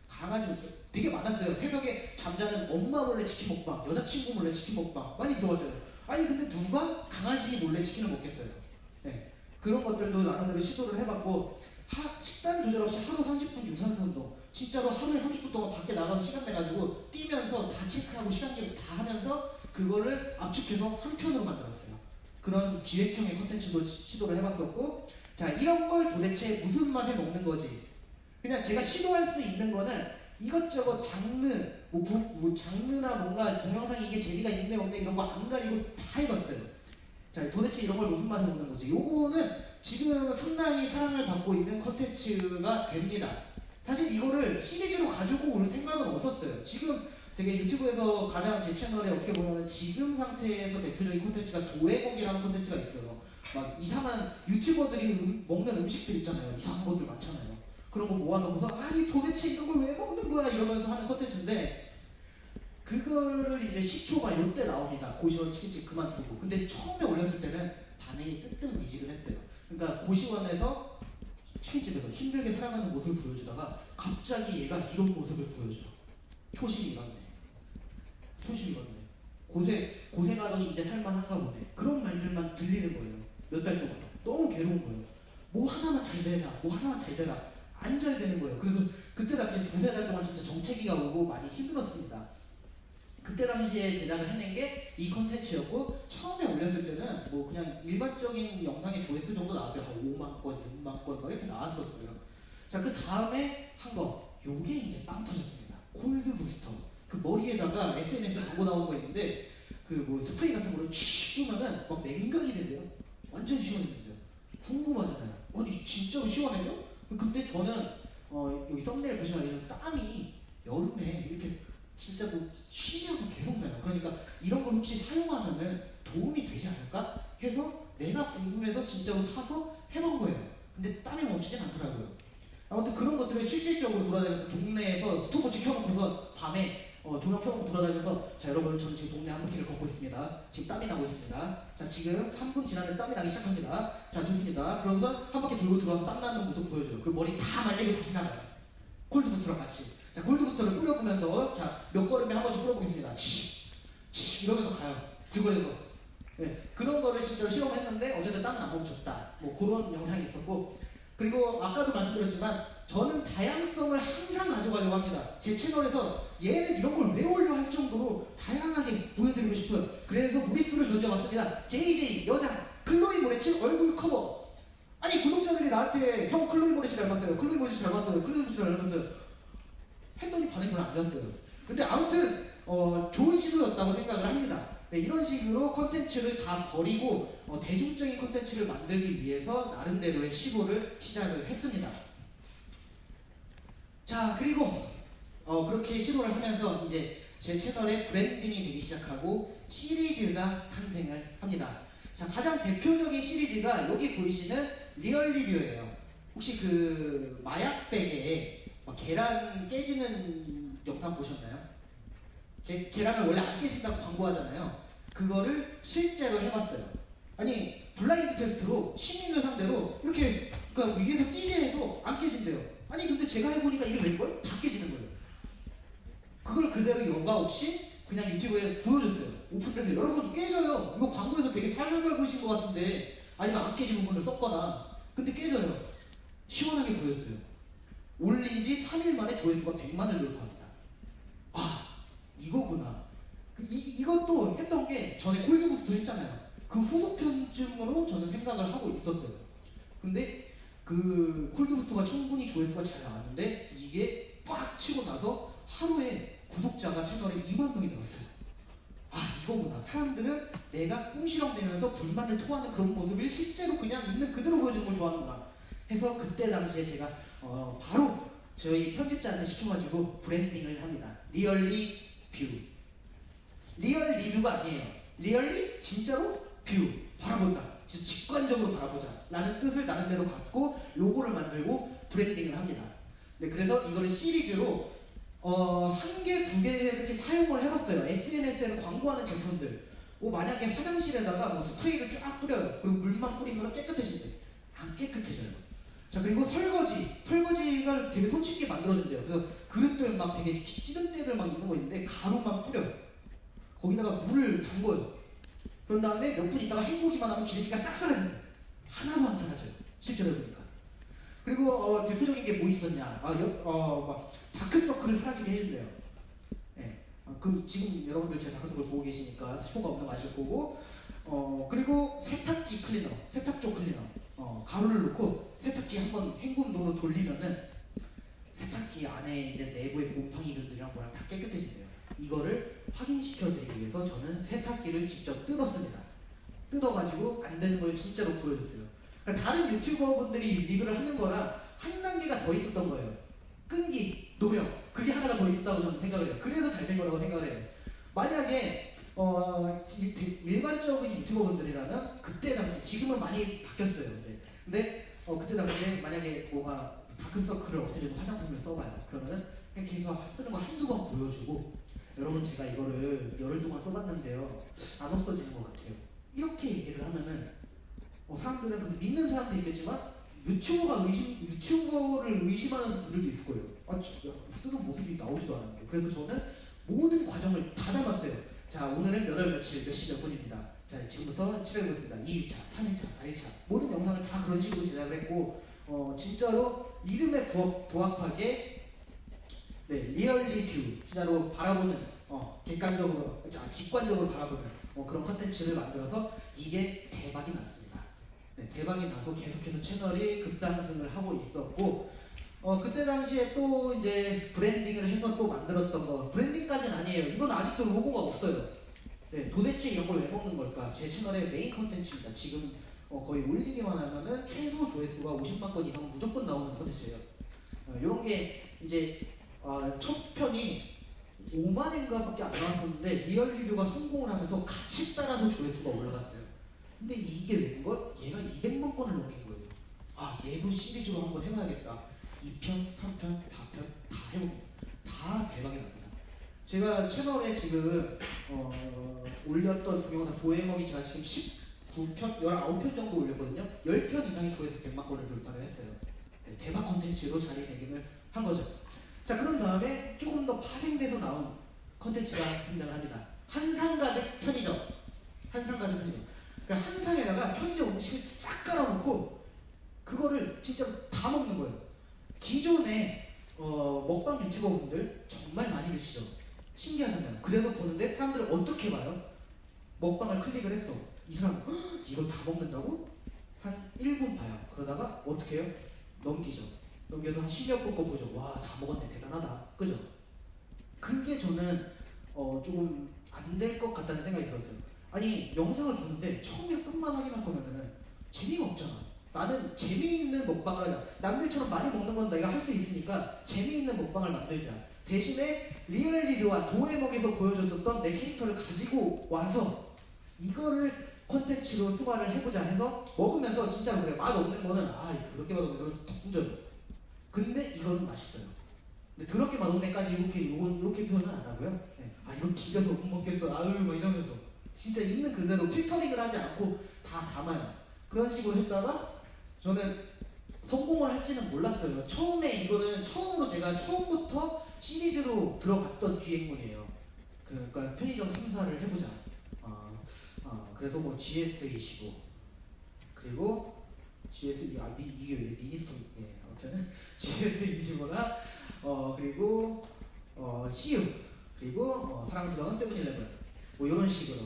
강아지 되게 많았어요. 새벽에 잠자는 엄마 몰래 치킨 먹방, 여자친구 몰래 치킨 먹방 많이 들어왔잖아요. 아니 근데 누가 강아지 몰래 치킨을 먹겠어요. 네, 그런 것들도 나름대로 시도를 해봤고 식단 조절 없이 하루 30분 유산소 운동 진짜로 하루에 30분 동안 밖에 나가서 시간 내가지고 뛰면서 다 체크하고 시간 계획 다 하면서 그거를 압축해서 한 편으로 만들었어요. 그런 기획형의 콘텐츠도 시도를 해봤었고 자 이런 걸 도대체 무슨 맛에 먹는 거지 그냥 제가 시도할 수 있는 거는 이것저것 장르 뭐 장르나 뭔가 동영상이 이게 재미가 있네 없네 이런 거 안 가리고 다 해봤어요. 자 도대체 이런 걸 무슨 맛에 먹는 거지 요거는 지금 상당히 사랑을 받고 있는 콘텐츠가 됩니다. 사실 이거를 시리즈로 가지고 올 생각은 없었어요. 지금 되게 유튜브에서 가장 제 채널에 어떻게 보면 지금 상태에서 대표적인 콘텐츠가 도회곡이라는 콘텐츠가 있어요. 막 이상한 유튜버들이 먹는 음식들 있잖아요. 이상한 것들 많잖아요. 그런 거 모아놓고서 아니 도대체 이런 걸 왜 먹는 거야 이러면서 하는 콘텐츠인데 그거를 이제 시초가 이때 나옵니다. 고시원 치킨집 그만두고. 근데 처음에 올렸을 때는 반응이 뜨뜻미지근했어요. 그러니까 고시원에서 치킨집에서 힘들게 살아가는 모습을 보여주다가 갑자기 얘가 이런 모습을 보여줘. 초심이 익었네. 고생하더니 이제 살만한가 보네. 그런 말들만 들리는 거예요. 몇 달 동안. 너무 괴로운 거예요. 뭐 하나만 잘 되라. 안 잘 되는 거예요. 그래서 그때 당시 2-3달 동안 진짜 정체기가 오고 많이 힘들었습니다. 그때 당시에 제작을 해낸 게 이 컨텐츠였고 처음에 올렸을 때는 뭐 그냥 일반적인 영상의 조회수 정도 나왔어요. 한 5만 건, 6만 건 막 이렇게 나왔었어요. 자, 그 다음에 한 거 요게 이제 빵 터졌습니다. 콜드 부스터. 그 머리에다가 SNS 광고 나오는 거 있는데 그 뭐 스프레이 같은 거를 쭉 뿌면은 막 냉각이 된대요. 완전 시원해진대요. 궁금하잖아요. 아니 진짜로 시원해져? 근데 저는 여기 썸네일 보시면 땀이 여름에 이렇게 진짜 뭐 쉬지 않고 계속 나요. 그러니까 이런 걸 혹시 사용하면은 도움이 되지 않을까 해서 내가 궁금해서 진짜로 사서 해본 거예요. 근데 땀이 멈추진 않더라고요. 아무튼 그런 것들을 실질적으로 돌아다니면서 동네에서 스톱워치 켜놓고서 밤에 조명 켜고 돌아다니면서 자 여러분 저는 지금 동네 한 바퀴를 걷고 있습니다. 지금 땀이 나고 있습니다. 자 지금 3분 지났는데 땀이 나기 시작합니다. 자 좋습니다. 그러면서 한 바퀴 돌고 들어와서 땀 나는 모습 보여줘요. 그리고 머리 다 말리고 다시 나가요. 콜드부스랑 같이. 자 콜드부스를 뿌려보면서 자 몇 걸음에 한 번씩 뿌려보겠습니다. 치 이러면서 가요. 길거리에서. 네, 그런 거를 진짜로 실험했는데 어쨌든 땀은 안 멈췄다. 뭐 그런 영상이 있었고 그리고 아까도 말씀드렸지만 저는 다양성을 항상 가져가려고 합니다. 제 채널에서 얘는 이런 걸 왜 올려 할 정도로 다양하게 보여드리고 싶어요. 그래서 무리수를 던져봤습니다. JJ 여자 클로이 모레츠 얼굴 커버. 아니 구독자들이 나한테 형 클로이 모레츠 닮았어요. 클로이 모레츠 닮았어요. 클로이 모레츠 닮았어요. 했더니 반응이 별로 안 좋았어요. 근데 아무튼 좋은 시도였다고 생각을 합니다. 네, 이런 식으로 컨텐츠를 다 버리고 대중적인 컨텐츠를 만들기 위해서 나름대로의 시도를 시작을 했습니다. 자 그리고 그렇게 시도를 하면서 이제 제 채널의 브랜딩이 되기 시작하고 시리즈가 탄생을 합니다. 자 가장 대표적인 시리즈가 여기 보이시는 리얼 리뷰예요. 혹시 그 마약백에 계란 깨지는 영상 보셨나요? 계란을 원래 안 깨진다고 광고하잖아요. 그거를 실제로 해봤어요. 아니 블라인드 테스트로 시민을 상대로 이렇게 그러니까 위에서 뛰게 해도 안 깨진대요. 아니 근데 제가 해보니까 이게 웬걸? 다 깨지는 거예요. 그걸 그대로 여과 없이 그냥 유튜브에 보여줬어요. 오픈해서 여러분 깨져요. 이거 광고에서 되게 살살 보신 것 같은데 아니면 안 깨진 부분을 썼거나 근데 깨져요. 시원하게 보여줬어요. 올린 지 3일 만에 조회수가 100만을 돌파합니다. 아 이거구나. 이것도 했던 게 전에 콜드부스트 했잖아요. 그 후속편쯤으로 저는 생각을 하고 있었어요. 근데 그 콜드부스트가 충분히 조회수가 잘 나왔는데 이게 빡 치고 나서 하루에 구독자가 채널에 2만 명이 늘었어요. 아 이거구나. 사람들은 내가 꿍시렁대면서 불만을 토하는 그런 모습을 실제로 그냥 있는 그대로 보여주는 걸 좋아하는구나 해서 그때 당시에 제가 바로 저희 편집자한테 시켜가지고 브랜딩을 합니다. 리얼리 뷰. 리얼 리뷰가 아니에요. 리얼리 진짜로 뷰. 바라본다. 직관적으로 바라보자 라는 뜻을 나름대로 갖고 로고를 만들고 브랜딩을 합니다. 네, 그래서 이거를 시리즈로 한 개, 두 개 이렇게 사용을 해봤어요. SNS에서 광고하는 제품들. 만약에 화장실에다가 뭐 스프레이를 쫙 뿌려요. 그리고 물만 뿌리면 깨끗해진대. 안 깨끗해져요. 자 그리고 설거지가 되게 손쉽게 만들어진대요. 그래서 그릇들 막 되게 찌든 때들 막 있는 거 있는데 가루만 뿌려요. 거기다가 물을 담궈요. 그런 다음에 몇 분 있다가 헹구기만 하면 기름기가 싹 사라져요. 하나도 안 사라져요. 실제로 해보니까. 그리고 대표적인 게 뭐 있었냐? 막 다크서클을 사라지게 해준대요. 네. 그 지금 여러분들 제 다크서클 보고 계시니까 스포가 없는 거 아실 거고. 그리고 세탁기 클리너, 세탁조 클리너. 가루를 넣고 세탁기 한번 헹굼도로 돌리면은 세탁기 안에 있는 내부의 곰팡이들이랑 뭐랑 다 깨끗해진대요. 이거를 확인시켜드리기 위해서 저는 세탁기를 직접 뜯었습니다. 뜯어가지고 안 되는 걸 진짜로 보여줬어요. 그러니까 다른 유튜버분들이 리뷰를 하는 거랑 한 단계가 더 있었던 거예요. 끈기, 노력, 그게 하나가 더 있었다고 저는 생각을 해요. 그래서 잘 된 거라고 생각을 해요. 만약에 일반적인 유튜버분들이라면 그때 당시 지금은 많이 바뀌었어요. 이제. 근데 그때 당시에 만약에 뭐가 다크서클을 없애주는 화장품을 써봐요. 그러면은 그냥 계속 쓰는 거 한두 번 보여주고 여러분 제가 이거를 열흘 동안 써봤는데요 안 없어지는 것 같아요. 이렇게 얘기를 하면은 사람들은 그 믿는 사람도 있겠지만 유튜버를 의심하는 분들도 있을 거예요. 아 진짜 쓰는 모습이 나오지도 않았는데. 그래서 저는 모든 과정을 다 담았어요. 자 오늘은 몇 월 며칠 몇 시 몇 분입니다. 자 지금부터 칠해보겠습니다. 2일차, 3일차, 4일차 모든 영상을 다 그런 식으로 제작을 했고 진짜로 이름에 부합하게 네, 리얼리 뷰 진짜로 바라보는 객관적으로 직관적으로 바라보는 그런 컨텐츠를 만들어서 이게 대박이 났습니다. 네, 대박이 나서 계속해서 채널이 급상승을 하고 있었고 그때 당시에 또 이제 브랜딩을 해서 또 만들었던 거 브랜딩까지는 아니에요. 이건 아직도 로고가 없어요. 네, 도대체 이런 걸 왜 먹는 걸까? 제 채널의 메인 컨텐츠입니다. 지금 거의 올리기만 하면은 최소 조회수가 50만 건 이상 무조건 나오는 컨텐츠예요. 이런 게 이제 첫 편이 5만인가밖에 안 나왔었는데 리얼 리뷰가 성공을 하면서 같이 따라서 조회수가 올라갔어요. 근데 이게 웬걸? 얘가 200만 건을 넘긴 거예요. 아 얘도 시리즈로 한번 해봐야겠다. 2편, 3편, 4편 다 해봅니다. 다 대박이 납니다. 제가 채널에 지금 올렸던 동영상 도해먹이 제가 지금 19편, 19편 정도 올렸거든요. 10편 이상이 조회수 100만 건을 돌파를 했어요. 네, 대박 콘텐츠로 자리매김을 한 거죠. 자, 그런 다음에 조금 더 파생돼서 나온 콘텐츠가 등장을 합니다. 한상가득 편의점. 한상가득 편의점. 그러니까 한상에다가 편의점 음식을 싹 깔아놓고 그거를 진짜 다 먹는 거예요. 기존에 먹방 유튜버 분들 정말 많이 계시죠. 신기하잖아요. 그래서 보는데 사람들은 어떻게 봐요? 먹방을 클릭을 했어. 이 사람 이거 다 먹는다고? 한 1분 봐요. 그러다가 어떻게 해요? 넘기죠. 넘겨서 한 10몇 번 거 보죠. 와, 다 먹었네. 대단하다. 그죠? 그게 저는 조금 안 될 것 같다는 생각이 들었어요. 아니, 영상을 보는데 처음에 끝만 확인할 거면은 재미가 없잖아. 나는 재미있는 먹방을 하자. 남들처럼 많이 먹는 건 내가 할 수 있으니까 재미있는 먹방을 만들자. 대신에 리얼 리뷰와 도해먹에서 보여줬었던 내 캐릭터를 가지고 와서 이거를 콘텐츠로 승화를 해보자 해서 먹으면서 진짜로 그래. 맛없는 거는 이거 그렇게 맛없는 거는 통전. 근데 이거는 맛있어요. 근데 그렇게 맛없는 애까지 이렇게 표현은 안 하고요. 네. 이거 기가서 못 먹겠어. 막 이러면서 진짜 있는 그대로 필터링을 하지 않고 다 담아요. 그런 식으로 했다가 저는 성공을 할지는 몰랐어요. 처음에 이거는 처음부터 시리즈로 들어갔던 기획물이에요. 그러니까 편의점 3사를 해보자. 그래서 뭐 GS25 그리고 이게 왜 미니스토 아무튼 GS25나 그리고 CU 그리고 사랑스러운 세븐일레븐 뭐 이런 식으로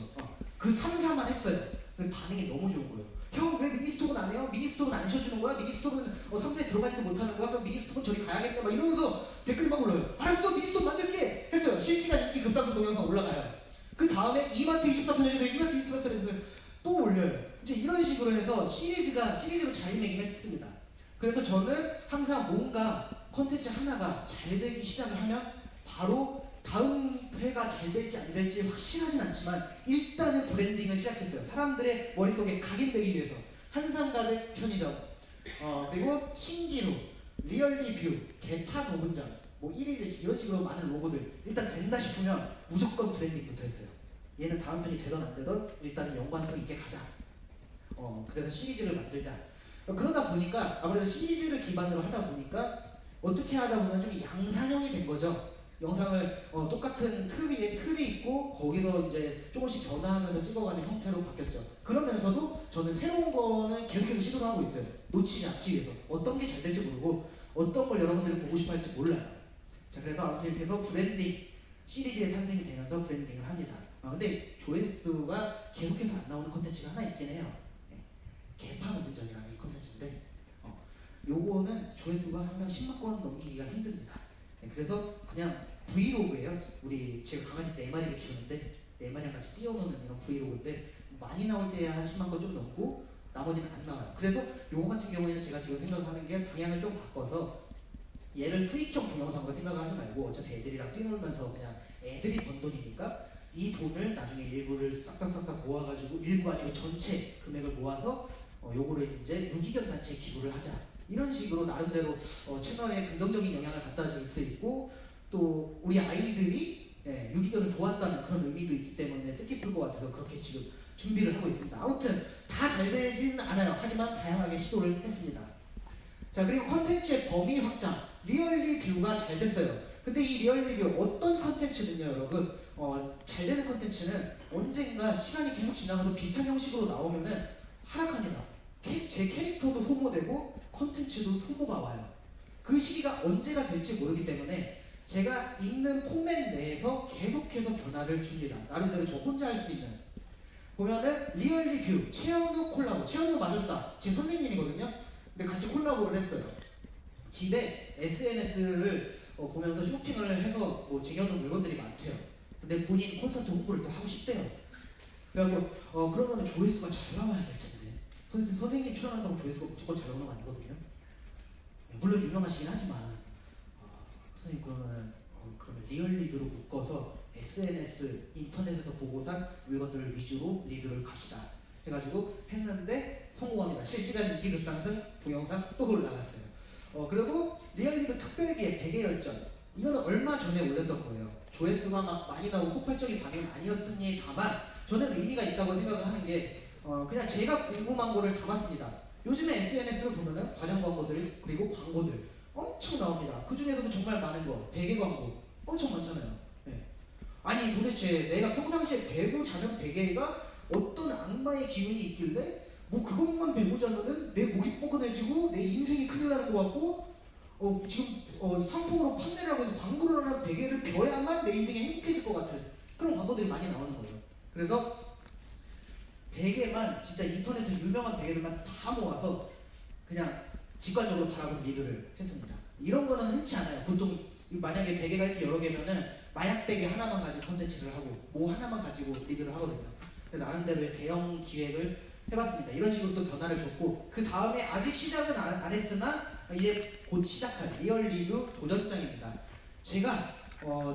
그 3사만 했어요. 근데 반응이 너무 좋은 거예요. 형 왜 미니스톱은 안 해요? 미니스톱은 안 쉬어주는 거야? 미니스톱은 3사에 들어가지도 못하는 거야? 그럼 미니스톱은 저리 가야겠네 막 이러면서 댓글이 막 올라요. 알았어, 미니스톱 만들게 했어요. 실시간 인기 급상승 동영상 올라가요. 그 다음에 이마트 24편에서 이마트 24편에서 또 올려요. 이제 이런 식으로 해서 시리즈로 자리매김했습니다. 그래서 저는 항상 뭔가 콘텐츠 하나가 잘 되기 시작을 하면 바로 다음 회가 잘 될지 안 될지 확실하진 않지만 일단은 브랜딩을 시작했어요. 사람들의 머릿속에 각인되기 위해서. 한상가득 편의점, 그리고 신기루, 리얼 리뷰, 개파 도분장, 뭐 1일씩 이런 식으로 많은 로고들 일단 된다 싶으면 무조건 브랜딩부터 했어요. 얘는 다음 편이 되던 안 되던 일단은 연관성 있게 가자. 그래서 시리즈를 만들자. 그러다 보니까 아무래도 시리즈를 기반으로 하다 보니까 어떻게 하다 보면 좀 양산형이 된 거죠. 영상을 똑같은 틀이 있고 거기서 이제 조금씩 변화하면서 찍어가는 형태로 바뀌었죠. 그러면서도 저는 새로운 거는 계속해서 시도를 하고 있어요. 놓치지 않기 위해서. 어떤 게 잘 될지 모르고 어떤 걸 여러분들이 보고 싶어 할지 몰라요. 자, 그래서 아무튼 이렇게 해서 브랜딩 시리즈의 탄생이 되면서 브랜딩을 합니다. 근데 조회수가 계속해서 안 나오는 콘텐츠가 하나 있긴 해요. 개판 운전이라는 이 콘텐츠인데 요거는 조회수가 항상 10만 건 넘기기가 힘듭니다. 그래서 그냥 브이로그예요. 제가 강아지 4마리를 키우는데 4마리랑 같이 뛰어노는 이런 브이로그인데 많이 나올 때 한 10만 건 좀 넘고 나머지는 안 나와요. 그래서 요거 같은 경우에는 제가 지금 생각하는 게 방향을 좀 바꿔서 얘를 수익형 동영상으로 생각을 하지 말고 어차피 애들이랑 뛰놀면서 그냥 애들이 번 돈이니까 이 돈을 나중에 일부를 싹싹싹싹 모아가지고 일부가 아니고 전체 금액을 모아서 요거를 이제 유기견 단체에 기부를 하자. 이런 식으로 나름대로 채널에 긍정적인 영향을 갖다 줄 수 있고 또 우리 아이들이 유기견을 도왔다는 그런 의미도 있기 때문에 뜻깊을 것 같아서 그렇게 지금 준비를 하고 있습니다. 아무튼 다 잘 되진 않아요. 하지만 다양하게 시도를 했습니다. 자, 그리고 컨텐츠의 범위 확장, 리얼 리뷰가 잘 됐어요. 근데 이 리얼 리뷰 어떤 컨텐츠는요, 여러분? 잘 되는 컨텐츠는 언젠가 시간이 계속 지나가서 비슷한 형식으로 나오면은 하락합니다. 제 캐릭터도 소모되고 컨텐츠도 소모가 와요. 그 시기가 언제가 될지 모르기 때문에 제가 있는 포맷 내에서 계속해서 변화를 줍니다. 나름대로 저 혼자 할 수 있는. 보면은 리얼 리뷰, 최현우 콜라보, 최현우 마술사 제 선생님이거든요. 근데 같이 콜라보를 했어요. 집에 SNS를 보면서 쇼핑을 해서 뭐 쟁여놓은 물건들이 많대요. 근데 본인 콘서트 홍보를 또 하고 싶대요. 그래갖고 그러면 조회수가 잘 나와야 될 텐데 선생님 출연한다고 조회수가 무조건 잘 나오는 거 아니거든요. 물론 유명하시긴 하지만 선생님 그러면 리얼 리뷰로 묶어서 SNS 인터넷에서 보고 산 물건들을 위주로 리뷰를 갑시다 해가지고 했는데 성공합니다. 실시간 인기 급상승 동영상 또 올라갔어요. 그리고 리얼 리뷰 특별기획 100의 열전 이거는 얼마 전에 올렸던 거예요. 조회수가 막 많이 나오고 폭발적인 반응은 아니었으니 다만 저는 의미가 있다고 생각을 하는 게 그냥 제가 궁금한 거를 담았습니다. 요즘에 SNS를 보면은 과장 광고들 그리고 광고들 엄청 나옵니다. 그 중에서도 정말 많은 거 베개 광고 엄청 많잖아요. 네. 아니 도대체 내가 평상시에 베고 자는 베개가 어떤 악마의 기운이 있길래 뭐 그것만 베고 자면은 내 목이 뻐근해지고 내 인생이 큰일 나는 것 같고 지금 상품으로 판매를 하고 있는 광고를 하는 베개를 벼야만 내 인생이 행복해질 것 같은 그런 광고들이 많이 나오는 거예요. 그래서 베개만 진짜 인터넷에 유명한 베개들만 다 모아서 그냥 직관적으로 바라본 리뷰를 했습니다. 이런 거는 흔치 않아요. 보통 만약에 베개가 이렇게 여러 개면은 마약 베개 하나만 가지고 컨텐츠를 하고 뭐 하나만 가지고 리뷰를 하거든요. 근데 나름대로의 대형 기획을 해봤습니다. 이런 식으로 또 변화를 줬고 그 다음에 아직 시작은 안 했으나 이제 곧 시작할 리얼 리뷰 도전장입니다. 제가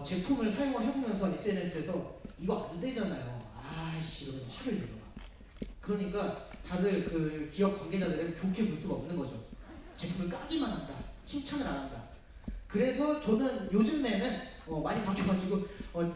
제품을 사용을 해보면서 SNS에서 이거 안 되잖아요. 아이씨 이러면서 화를 내요. 그러니까 다들 그 기업 관계자들은 좋게 볼 수가 없는 거죠. 제품을 까기만 한다. 칭찬을 안 한다. 그래서 저는 요즘에는 많이 바뀌어가지고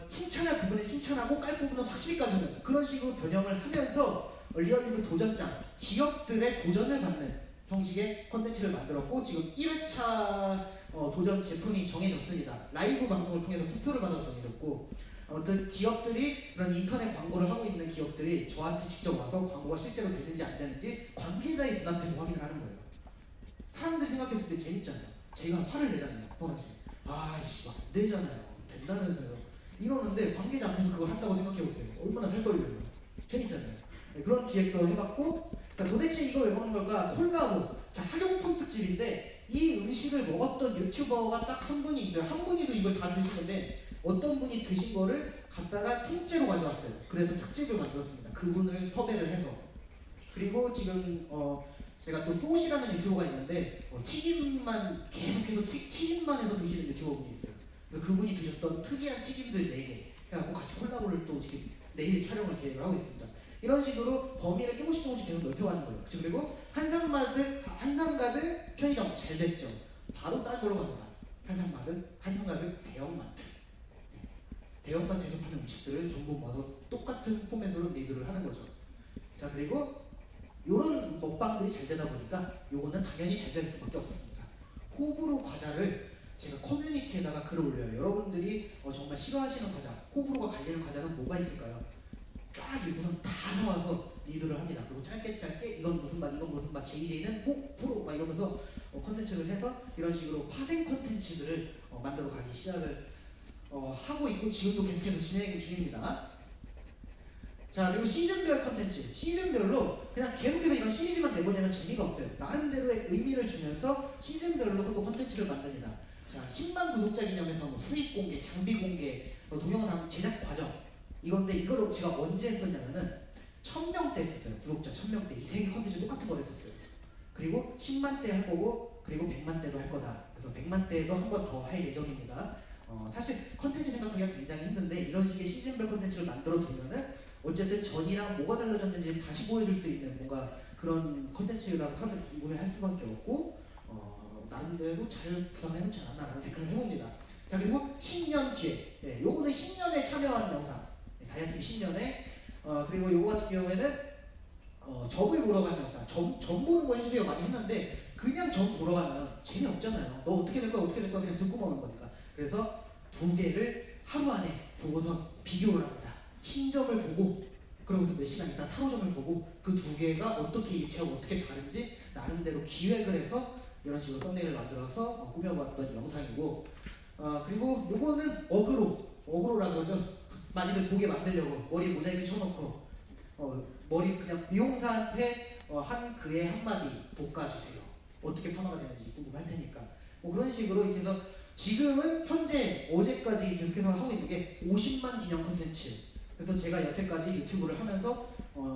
칭찬할 부분에 칭찬하고 깔 부분은 확실히 까주는 그런 식으로 변형을 하면서 리얼리그 도전장 기업들의 도전을 받는 형식의 콘텐츠를 만들었고 지금 1회차 도전 제품이 정해졌습니다. 라이브 방송을 통해서 투표를 받아서 정해졌고 아무튼 기업들이 그런 인터넷 광고를 하고 있는 기업들이 저한테 직접 와서 광고가 실제로 되는지 안 되는지 관계자의 눈앞에서 확인을 하는 거예요. 사람들이 생각했을 때 재밌잖아요. 제가 화를 내잖아요. 또다시 아이씨 안 되잖아요. 된다면서요. 이러는데 관계자 앞에서 그걸 한다고 생각해보세요. 얼마나 살벌려요. 재밌잖아요. 네, 그런 기획도 해봤고 자, 도대체 이거 왜 먹는 걸까? 콜라보. 자, 학용품 특집인데 이 음식을 먹었던 유튜버가 딱 한 분이 있어요. 한 분이서 이걸 다 드시는데 어떤 분이 드신 거를 갖다가 통째로 가져왔어요. 그래서 특집을 만들었습니다. 그분을 섭외를 해서. 그리고 지금 제가 또 소시라는 유튜버가 있는데 튀김만 계속해서 튀김만 해서 드시는 유튜버분이 있어요. 그래서 그분이 드셨던 특이한 튀김들 4개 해갖고 같이 콜라보를 또 지금 내일 촬영을 계획을 하고 있습니다. 이런 식으로 범위를 조금씩 계속 넓혀가는 거예요. 그리고 한상가득 편의점 잘 됐죠. 바로 딴 걸로 갑니다. 한상가득 대형마트. 대형마트에서 파는 음식들을 전부 모아서 똑같은 포맷으로 리뷰를 하는 거죠. 자 그리고 이런 먹방들이 잘 되다 보니까 요거는 당연히 잘 될 수밖에 없었습니다. 호불호 과자를 제가 커뮤니티에다가 글을 올려요. 여러분들이 정말 싫어하시는 과자, 호불호가 갈리는 과자는 뭐가 있을까요? 쫙 우선 다 사와서 리뷰를 합니다. 그리고 짧게 이건 무슨 맛, 이건 무슨 맛, JJ는 꼭 프로 막 이러면서 컨텐츠를 해서 이런 식으로 파생 컨텐츠들을 만들어 가기 시작을 하고 있고 지금도 계속해서 진행 중입니다. 자 그리고 시즌별 컨텐츠 시즌별로 그냥 계속해서 이런 시리즈만 내보내면 재미가 없어요. 나름대로의 의미를 주면서 시즌별로 또 컨텐츠를 만듭니다. 자 10만 구독자 기념해서 뭐 수익 공개, 장비 공개, 동영상 제작 과정 이건데 이거를 제가 언제 했었냐면은 1000명 때 했었어요. 구독자 1000명 때 이 세 개 컨텐츠 똑같은 걸 했었어요. 그리고 10만 때 할 거고 그리고 100만 때도 할 거다. 그래서 100만 때도 한 번 더 할 예정입니다. 사실 컨텐츠 생각하기가 굉장히 힘든데 이런 식의 시즌별 컨텐츠를 만들어 두면은 어쨌든 전이랑 뭐가 달라졌는지 다시 보여줄 수 있는 뭔가 그런 컨텐츠라서 사람들이 궁금해할 수밖에 없고 나름대로 잘 구상해놓지 않았나라는 생각을 해봅니다. 자 그리고 신년 기획 요거는 신년에 참여하는 영상 다이아TV 신년에 그리고 요거 같은 경우에는 점을 보러 가는 영상 점 보는 거 해주세요 많이 했는데 그냥 점 보러 가면 재미없잖아요. 너 어떻게 될 거야 그냥 듣고 보는 거니까. 그래서 2개를 하루 안에 보고서 비교를 합니다. 신점을 보고 그러고서 몇 시간 있다 타로점을 보고 그 2개가 어떻게 일치하고 어떻게 다른지 나름대로 기획을 해서 이런 식으로 썸네일을 만들어서 꾸며봤던 영상이고 그리고 요거는 어그로라 그러죠. 많이들 보게 만들려고 머리 모자이크 쳐놓고 머리 그냥 미용사한테 한 그의 한마디 볶아주세요. 어떻게 파마가 되는지 궁금할 테니까 뭐 그런 식으로 이렇게 해서 지금은 현재 어제까지 계속해서 하고 있는 게 50만 기념 콘텐츠. 그래서 제가 여태까지 유튜브를 하면서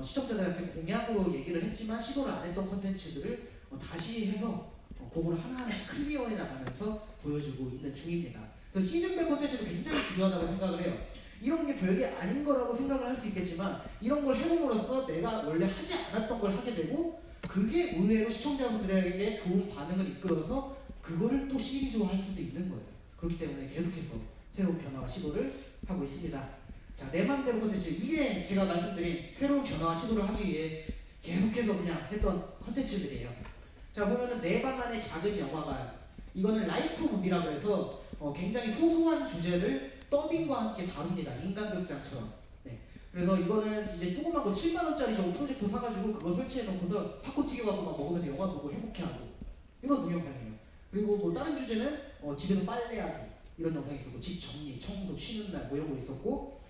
시청자들한테 공약으로 얘기를 했지만 시도를 안 했던 콘텐츠들을 다시 해서 그거를 하나하나씩 클리어해 나가면서 보여주고 있는 중입니다. 그래서 시즌별 콘텐츠도 굉장히 중요하다고 생각을 해요. 이런 게 별게 아닌 거라고 생각을 할 수 있겠지만 이런 걸 해봄으로써 내가 원래 하지 않았던 걸 하게 되고 그게 의외로 시청자분들에게 좋은 반응을 이끌어서 그거를 또 시리즈화 할 수도 있는 거예요. 그렇기 때문에 계속해서 새로운 변화와 시도를 하고 있습니다. 자, 내 맘대로 컨텐츠, 이게 제가 말씀드린 새로운 변화와 시도를 하기 위해 계속해서 그냥 했던 컨텐츠들이에요. 자, 보면은 내 방 안의 작은 영화관, 이거는 라이프 무비라고 해서 굉장히 소소한 주제를 더빙과 함께 다룹니다. 인간극장처럼. 네. 그래서 이거는 이제 조그만 거 7만 원짜리 정도 프로젝터 사가지고 그거 설치해 놓고서 팝콘 튀겨갖고 막 먹으면서 영화 보고 행복해하고 이런 동영상이에요. 그리고 뭐 다른 주제는 집에서 빨래하기 이런 영상이 있었고, 집 정리, 청소, 쉬는 날 뭐 이런 거 있었고,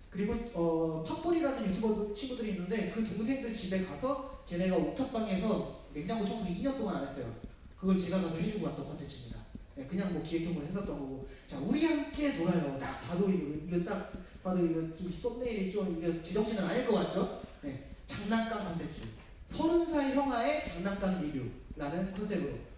그리고 팝볼이라는 유튜버 친구들이 있는데 그 동생들 집에 가서 걔네가 옥탑방에서 냉장고 청소를 2년 동안 안 했어요. 그걸 제가 가서 해주고 왔던 컨텐츠입니다. 네, 그냥 뭐 기획형으로 했었던 거고. 자, 우리 함께 놀아요. 딱 봐도 이거 딱 봐도 이거 좀 썸네일이 좀 이게 제정신은 아닐 것 같죠? 네, 장난감 컨텐츠. 30살 형아의 장난감 리뷰라는 컨셉으로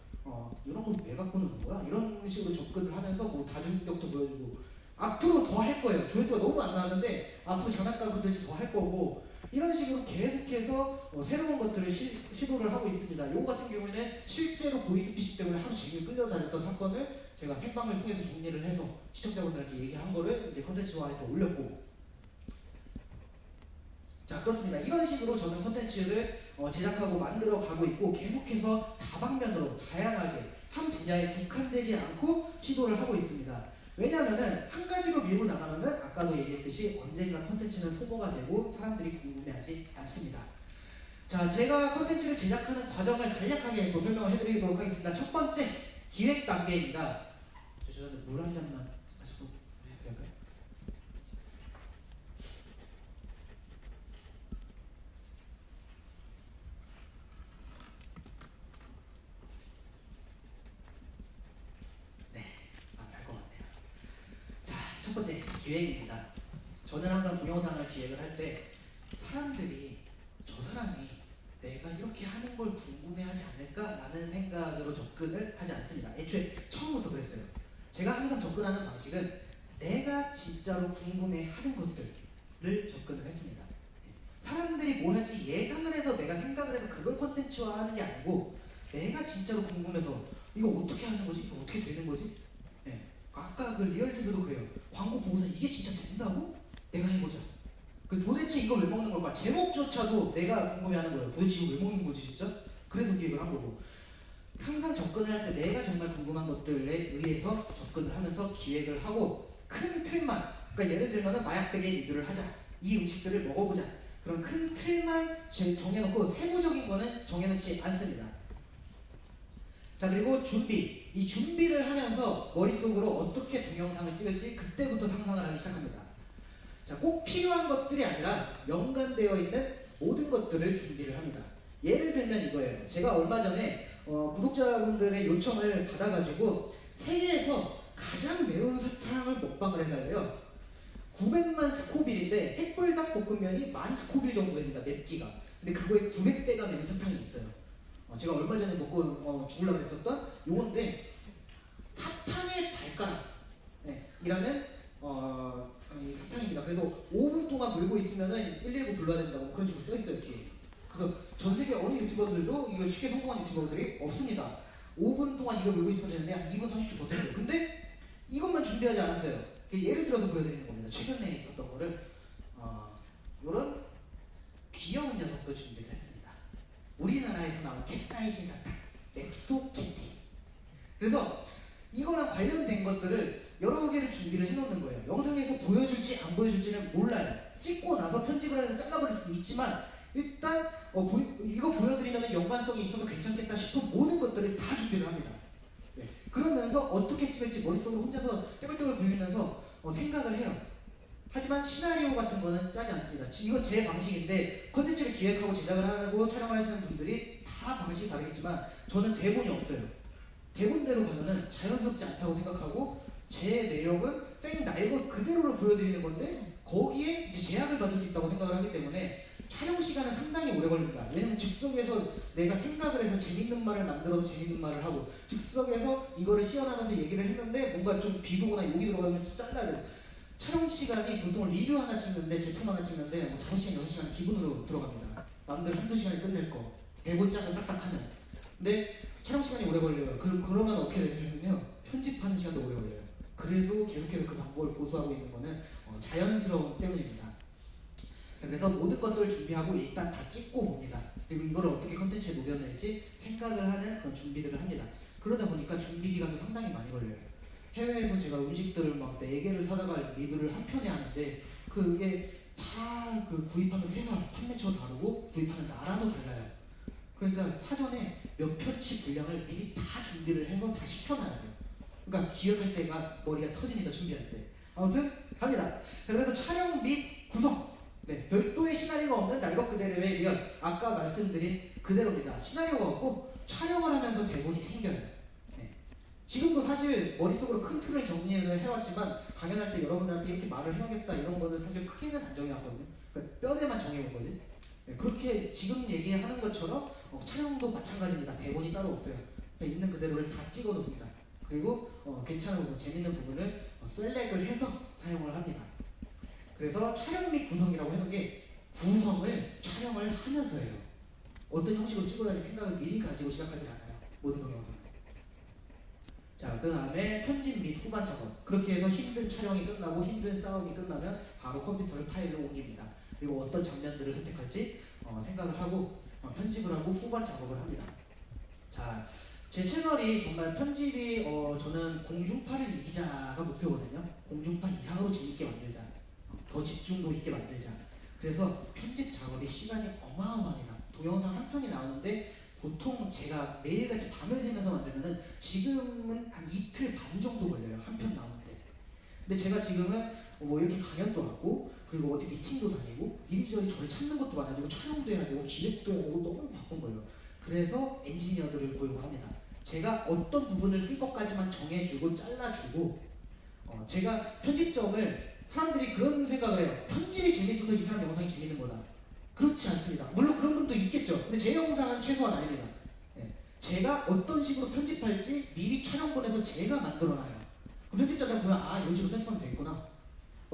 이런 걸 왜 갖고 노는 거야? 이런 식으로 접근을 하면서 뭐 다중력도 보여주고, 앞으로 더 할 거예요. 조회수가 너무 안 나왔는데 앞으로 장난감 컨텐츠 더 할 거고, 이런 식으로 계속해서 새로운 것들을 시도를 하고 있습니다. 요거 같은 경우에는 실제로 보이스피싱 때문에 하루 종일 끌려다녔던 사건을 제가 생방을 통해서 정리를 해서 시청자분들한테 얘기한 거를 이제 컨텐츠화해서 올렸고. 자, 그렇습니다. 이런 식으로 저는 컨텐츠를 제작하고 만들어 가고 있고, 계속해서 다방면으로 다양하게 한 분야에 국한되지 않고 시도를 하고 있습니다. 왜냐하면은 한 가지로 밀고 나가면은 아까도 얘기했듯이 언젠가 컨텐츠는 소모가 되고 사람들이 궁금해하지 않습니다. 자, 제가 컨텐츠를 제작하는 과정을 간략하게 또 설명을 해드리도록 하겠습니다. 첫 번째, 기획 단계입니다. 저는 물 한 잔만 마시고 해도 될까요? 네, 잘 것 같네요. 자, 첫 번째, 기획입니다. 저는 항상 동영상을 기획을 할 때 사람들이 저 사람이 내가 이렇게 하는 걸 궁금해하지 않을까라는 생각으로 접근을 하지 않습니다. 애초에 처음부터 그랬어요. 제가 항상 접근하는 방식은 내가 진짜로 궁금해하는 것들을 접근을 했습니다. 사람들이 뭘 할지 예상을 해서 내가 생각을 해서 그걸 콘텐츠화하는 게 아니고, 내가 진짜로 궁금해서 이거 어떻게 하는 거지? 이거 어떻게 되는 거지? 네. 아까 그 리얼 리뷰도 그래요. 광고 보고서 이게 진짜 된다고? 내가 해보자. 도대체 이걸 왜 먹는 걸까? 제목조차도 내가 궁금해하는 거예요. 도대체 이거 왜 먹는 거지 진짜? 그래서 기획을 한 거고. 항상 접근을 할 때 내가 정말 궁금한 것들에 의해서 접근을 하면서 기획을 하고, 큰 틀만, 그러니까 예를 들면 마약백의 리뷰를 하자, 이 음식들을 먹어보자, 그런 큰 틀만 정해놓고 세부적인 거는 정해놓지 않습니다. 자, 그리고 준비. 이 준비를 하면서 머릿속으로 어떻게 동영상을 찍을지 그때부터 상상을 하기 시작합니다. 자, 꼭 필요한 것들이 아니라 연관되어 있는 모든 것들을 준비를 합니다. 예를 들면 이거예요. 제가 얼마 전에 구독자분들의 요청을 받아가지고 세계에서 가장 매운 사탕을 먹방을 해달래요. 900만 스코빌인데 햇불닭 볶음면이 10,000 스코빌 정도 됩니다. 맵기가. 근데 그거에 900배가 되는 사탕이 있어요. 제가 얼마 전에 먹고 죽으려고 했었던 요건데, 사탕의 발가락 이라는 이 사탕입니다. 그래서 5분 동안 물고 있으면은 119 불러야 된다고 그런 식으로 써있어요, 뒤에. 그래서 전 세계 어느 유튜버들도 이걸 쉽게 성공한 유튜버들이 없습니다. 5분 동안 이걸 물고 있으면 되는데 한 2분 30초 버텨요. 근데 이것만 준비하지 않았어요. 예를 들어서 보여드리는 겁니다. 최근에 있었던 거를 이런 귀여운 녀석도 준비를 했습니다. 우리나라에서 나온 캡사이신 사탕, 맵소키티. 그래서 이거랑 관련된 것들을 여러 개를 준비를 해놓는 거예요. 영상에서 보여줄지 안 보여줄지는 몰라요. 찍고 나서 편집을 해서 잘라버릴 수도 있지만, 일단 이거 보여드리면 연관성이 있어서 괜찮겠다 싶은 모든 것들을 다 준비를 합니다. 네. 그러면서 어떻게 찍을지 머릿속으로 혼자서 떼글떼글 굴리면서 생각을 해요. 하지만 시나리오 같은 거는 짜지 않습니다. 이건 제 방식인데, 컨텐츠를 기획하고 제작을 하고 촬영을 하시는 분들이 다 방식이 다르겠지만 저는 대본이 없어요. 대본대로 가면은 자연스럽지 않다고 생각하고, 제 매력은 생 날 것 그대로를 보여드리는 건데 거기에 이제 제약을 받을 수 있다고 생각을 하기 때문에 촬영 시간은 상당히 오래 걸립니다. 왜냐면 즉석에서 내가 생각을 해서 재밌는 말을 만들어서 재밌는 말을 하고, 즉석에서 이거를 시연하면서 얘기를 했는데 뭔가 좀 비속어나 욕이 들어가면 잘라야 돼요. 촬영 시간이 보통 리뷰 하나 찍는데, 제품 하나 찍는데 뭐 5시간, 6시간 기본으로 들어갑니다. 남들 한두 시간에 끝낼 거. 대본 짜서 딱딱 하면. 근데 촬영 시간이 오래 걸려요. 그러면 어떻게 되냐면요, 편집하는 시간도 오래 걸려요. 그래도 계속해서 그 방법을 고수하고 있는 거는 자연스러움 때문입니다. 그래서 모든 것들을 준비하고 일단 다 찍고 봅니다. 그리고 이걸 어떻게 컨텐츠에 녹여낼지 생각을 하는 그런 준비들을 합니다. 그러다 보니까 준비 기간도 상당히 많이 걸려요. 해외에서 제가 음식들을 막 4개를 사다가 리뷰를 한 편에 하는데 그게 다 그 구입하는 회사, 판매처 다르고 구입하는 나라도 달라요. 그러니까 사전에 몇 편치 분량을 미리 다 준비를 해서 다 시켜놔야 돼요. 그러니까 기억할 때가 머리가 터집니다. 준비할 때. 아무튼 갑니다. 자, 그래서 촬영 및 구성. 네, 별도의 시나리오가 없는 날것 그대로의 리얼. 아까 말씀드린 그대로입니다. 시나리오가 없고 촬영을 하면서 대본이 생겨요. 네. 지금도 사실 머릿속으로 큰 틀을 정리를 해왔지만 강연할 때 여러분들한테 이렇게 말을 해야겠다 이런 거는 사실 크게는 안 정해왔거든요. 그러니까 뼈대만 정해온 거지. 네, 그렇게 지금 얘기하는 것처럼 촬영도 마찬가지입니다. 대본이 따로 없어요. 그냥 있는 그대로를 다 찍어놓습니다. 그리고 괜찮은 부분, 재밌는 부분을 셀렉을 해서 사용을 합니다. 그래서 촬영 및 구성이라고 해놓은 게 구성을 촬영을 하면서 해요. 어떤 형식으로 찍어야 할지 생각을 미리 가지고 시작하지 않아요. 모든 동영상은. 자, 그 다음에 편집 및 후반 작업. 그렇게 해서 힘든 촬영이 끝나고 힘든 싸움이 끝나면 바로 컴퓨터를 파일로 옮깁니다. 그리고 어떤 장면들을 선택할지 생각을 하고 편집을 하고 후반 작업을 합니다. 자, 제 채널이 정말 편집이 저는 공중파를 이기자가 목표거든요. 공중파 이상으로 재밌게 만들자. 더 집중도 있게 만들자. 그래서 편집 작업이 시간이 어마어마합니다. 동영상 한 편이 나오는데 보통 제가 매일같이 밤을 새면서 만들면은 지금은 한 이틀 반 정도 걸려요. 한 편 나오는데. 근데 제가 지금은 뭐 이렇게 강연도 하고 그리고 어디 미팅도 다니고 이리저리 저를 찾는 것도 많아지고 촬영도 해야 되고 기획도 해야 되고 너무 바쁜 거예요. 그래서 엔지니어들을 고용합니다. 제가 어떤 부분을 쓸 것까지만 정해주고 잘라주고 제가 편집점을 사람들이 그런 생각을 해요. 편집이 재밌어서 이 사람 영상이 재밌는 거다. 그렇지 않습니다. 물론 그런 분도 있겠죠. 근데 제 영상은 최소한 아닙니다. 네. 제가 어떤 식으로 편집할지 미리 촬영본에서 제가 만들어놔요. 그 편집자가 보면 이런 식으로 편집하면 되겠구나.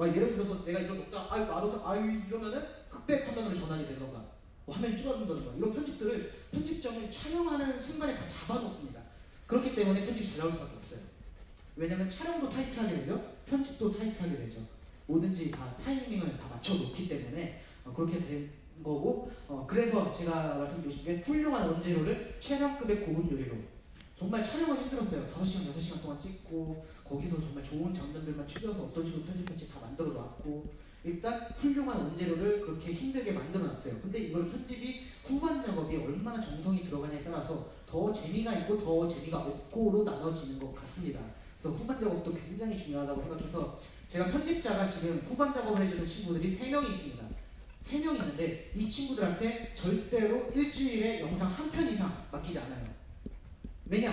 예를 들어서 내가 이거 먹다가 말아서 이러면은 흑백 화면으로 전환이 되던가 화면이 줄어든다던가 이런 편집들을 편집점을 촬영하는 순간에 다 잡아놓습니다. 그렇기 때문에 편집이 잘 나올 수밖에 없어요. 왜냐면 촬영도 타이트하게 되죠. 편집도 타이트하게 되죠. 뭐든지 다 타이밍을 다 맞춰놓기 때문에 그렇게 된 거고 그래서 제가 말씀드리고 싶은 게 훌륭한 원재료를 최상급의 고급 요리로 정말 촬영은 힘들었어요. 5시간, 6시간 동안 찍고 거기서 정말 좋은 장면들만 추려서 어떤 식으로 편집할지 다 만들어 놨고 일단 훌륭한 원재료를 그렇게 힘들게 만들어 놨어요. 근데 이걸 편집이 후반 작업이 얼마나 정성이 들어가냐에 따라서 더 재미가 있고 더 재미가 없고로 나눠지는 것 같습니다. 그래서 후반 작업도 굉장히 중요하다고 생각해서 제가 편집자가 지금 후반 작업을 해주는 친구들이 3명이 있습니다. 3명이 있는데 이 친구들한테 절대로 일주일에 영상 한 편 이상 맡기지 않아요. 왜냐?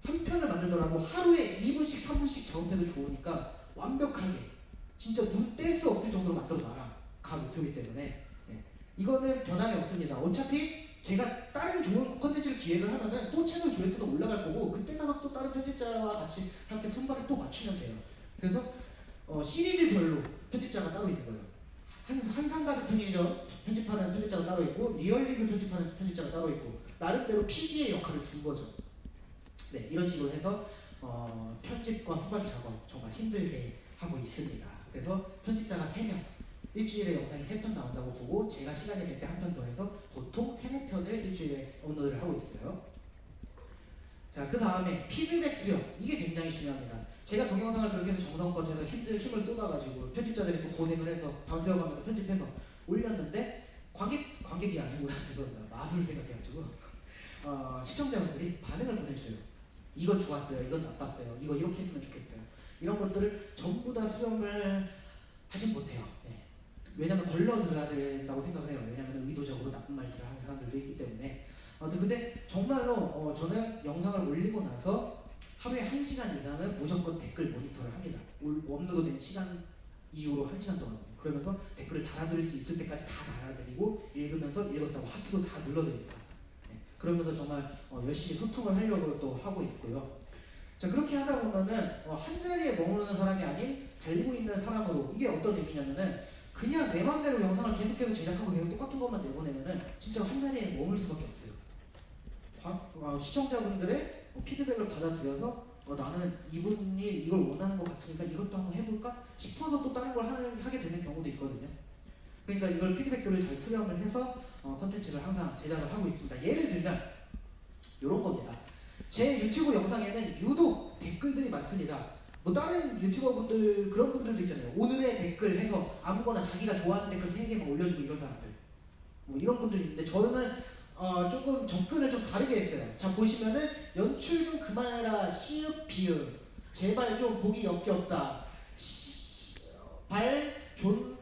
한 편을 만들더라도 하루에 2분씩 3분씩 작업해도 좋으니까 완벽하게 진짜 눈 뗄 수 없을 정도로 만들어놔라. 가 목표이기 때문에 이거는 변함이 없습니다. 어차피 제가 다른 좋은 컨텐츠를 기획을 하면은 또 채널 조회수가 올라갈 거고 그때 가서 또 다른 편집자와 같이 함께 손발을 또 맞추면 돼요. 그래서 시리즈별로 편집자가 따로 있는 거예요. 한상가족 편집하는 편집자가 따로 있고 리얼리그 편집하는 편집자가 따로 있고 나름대로 PD의 역할을 준 거죠. 네, 이런 식으로 해서 편집과 후반 작업 정말 힘들게 하고 있습니다. 그래서 편집자가 3명, 일주일에 영상이 3편 나온다고 보고 제가 시간이 될 때 한 편 더 해서 보통 3-4편을 일주일에 업로드를 하고 있어요. 자, 그 다음에 피드백 수령. 이게 굉장히 중요합니다. 제가 동영상을 그렇게 해서 정성껏 해서 힘을 쏟아가지고 편집자들이 또 고생을 해서 밤새워가면서 편집해서 올렸는데 관객이 아니고 죄송합니다. 마술 생각해가지고 시청자분들이 반응을 보내줘요. 이건 좋았어요. 이건 나빴어요. 이거 이렇게 했으면 좋겠어요. 이런 것들을 전부 다 수렴을 하진 못해요. 네. 왜냐면 걸러들어야 된다고 생각을 해요. 왜냐면 의도적으로 나쁜 말들을 하는 사람들도 있기 때문에. 근데 정말로 저는 영상을 올리고 나서 하루에 1시간 이상은 무조건 댓글 모니터를 합니다. 업로드된 시간 이후로 1시간 동안. 그러면서 댓글을 달아드릴 수 있을 때까지 다 달아드리고 읽으면서 읽었다고 하트도 다 눌러드립니다. 네. 그러면서 정말 열심히 소통을 하려고 또 하고 있고요. 자, 그렇게 하다 보면은 한 자리에 머무르는 사람이 아닌 달리고 있는 사람으로 이게 어떤 의미냐면은 그냥 내 맘대로 영상을 계속해서 제작하고 계속 똑같은 것만 내보내면은 진짜 한 자리에 머물 수밖에 없어요. 시청자분들의 피드백을 받아들여서 나는 이분이 이걸 원하는 것 같으니까 이것도 한번 해볼까 싶어서 또 다른 걸 하게 되는 경우도 있거든요. 그러니까 이걸 피드백들을 잘 수렴을 해서 컨텐츠를 항상 제작을 하고 있습니다. 예를 들면 이런 겁니다. 제 유튜브 영상에는 유독 댓글들이 많습니다. 뭐 다른 유튜버분들 그런 분들도 있잖아요. 오늘의 댓글 해서 아무거나 자기가 좋아하는 댓글 3개만 올려주고 이런 사람들, 뭐 이런 분들이 있는데 저는 조금 접근을 좀 다르게 했어요. 자 보시면은 연출 좀 그만해라 시읍 비읍 제발 좀 보기 역겹다 발 존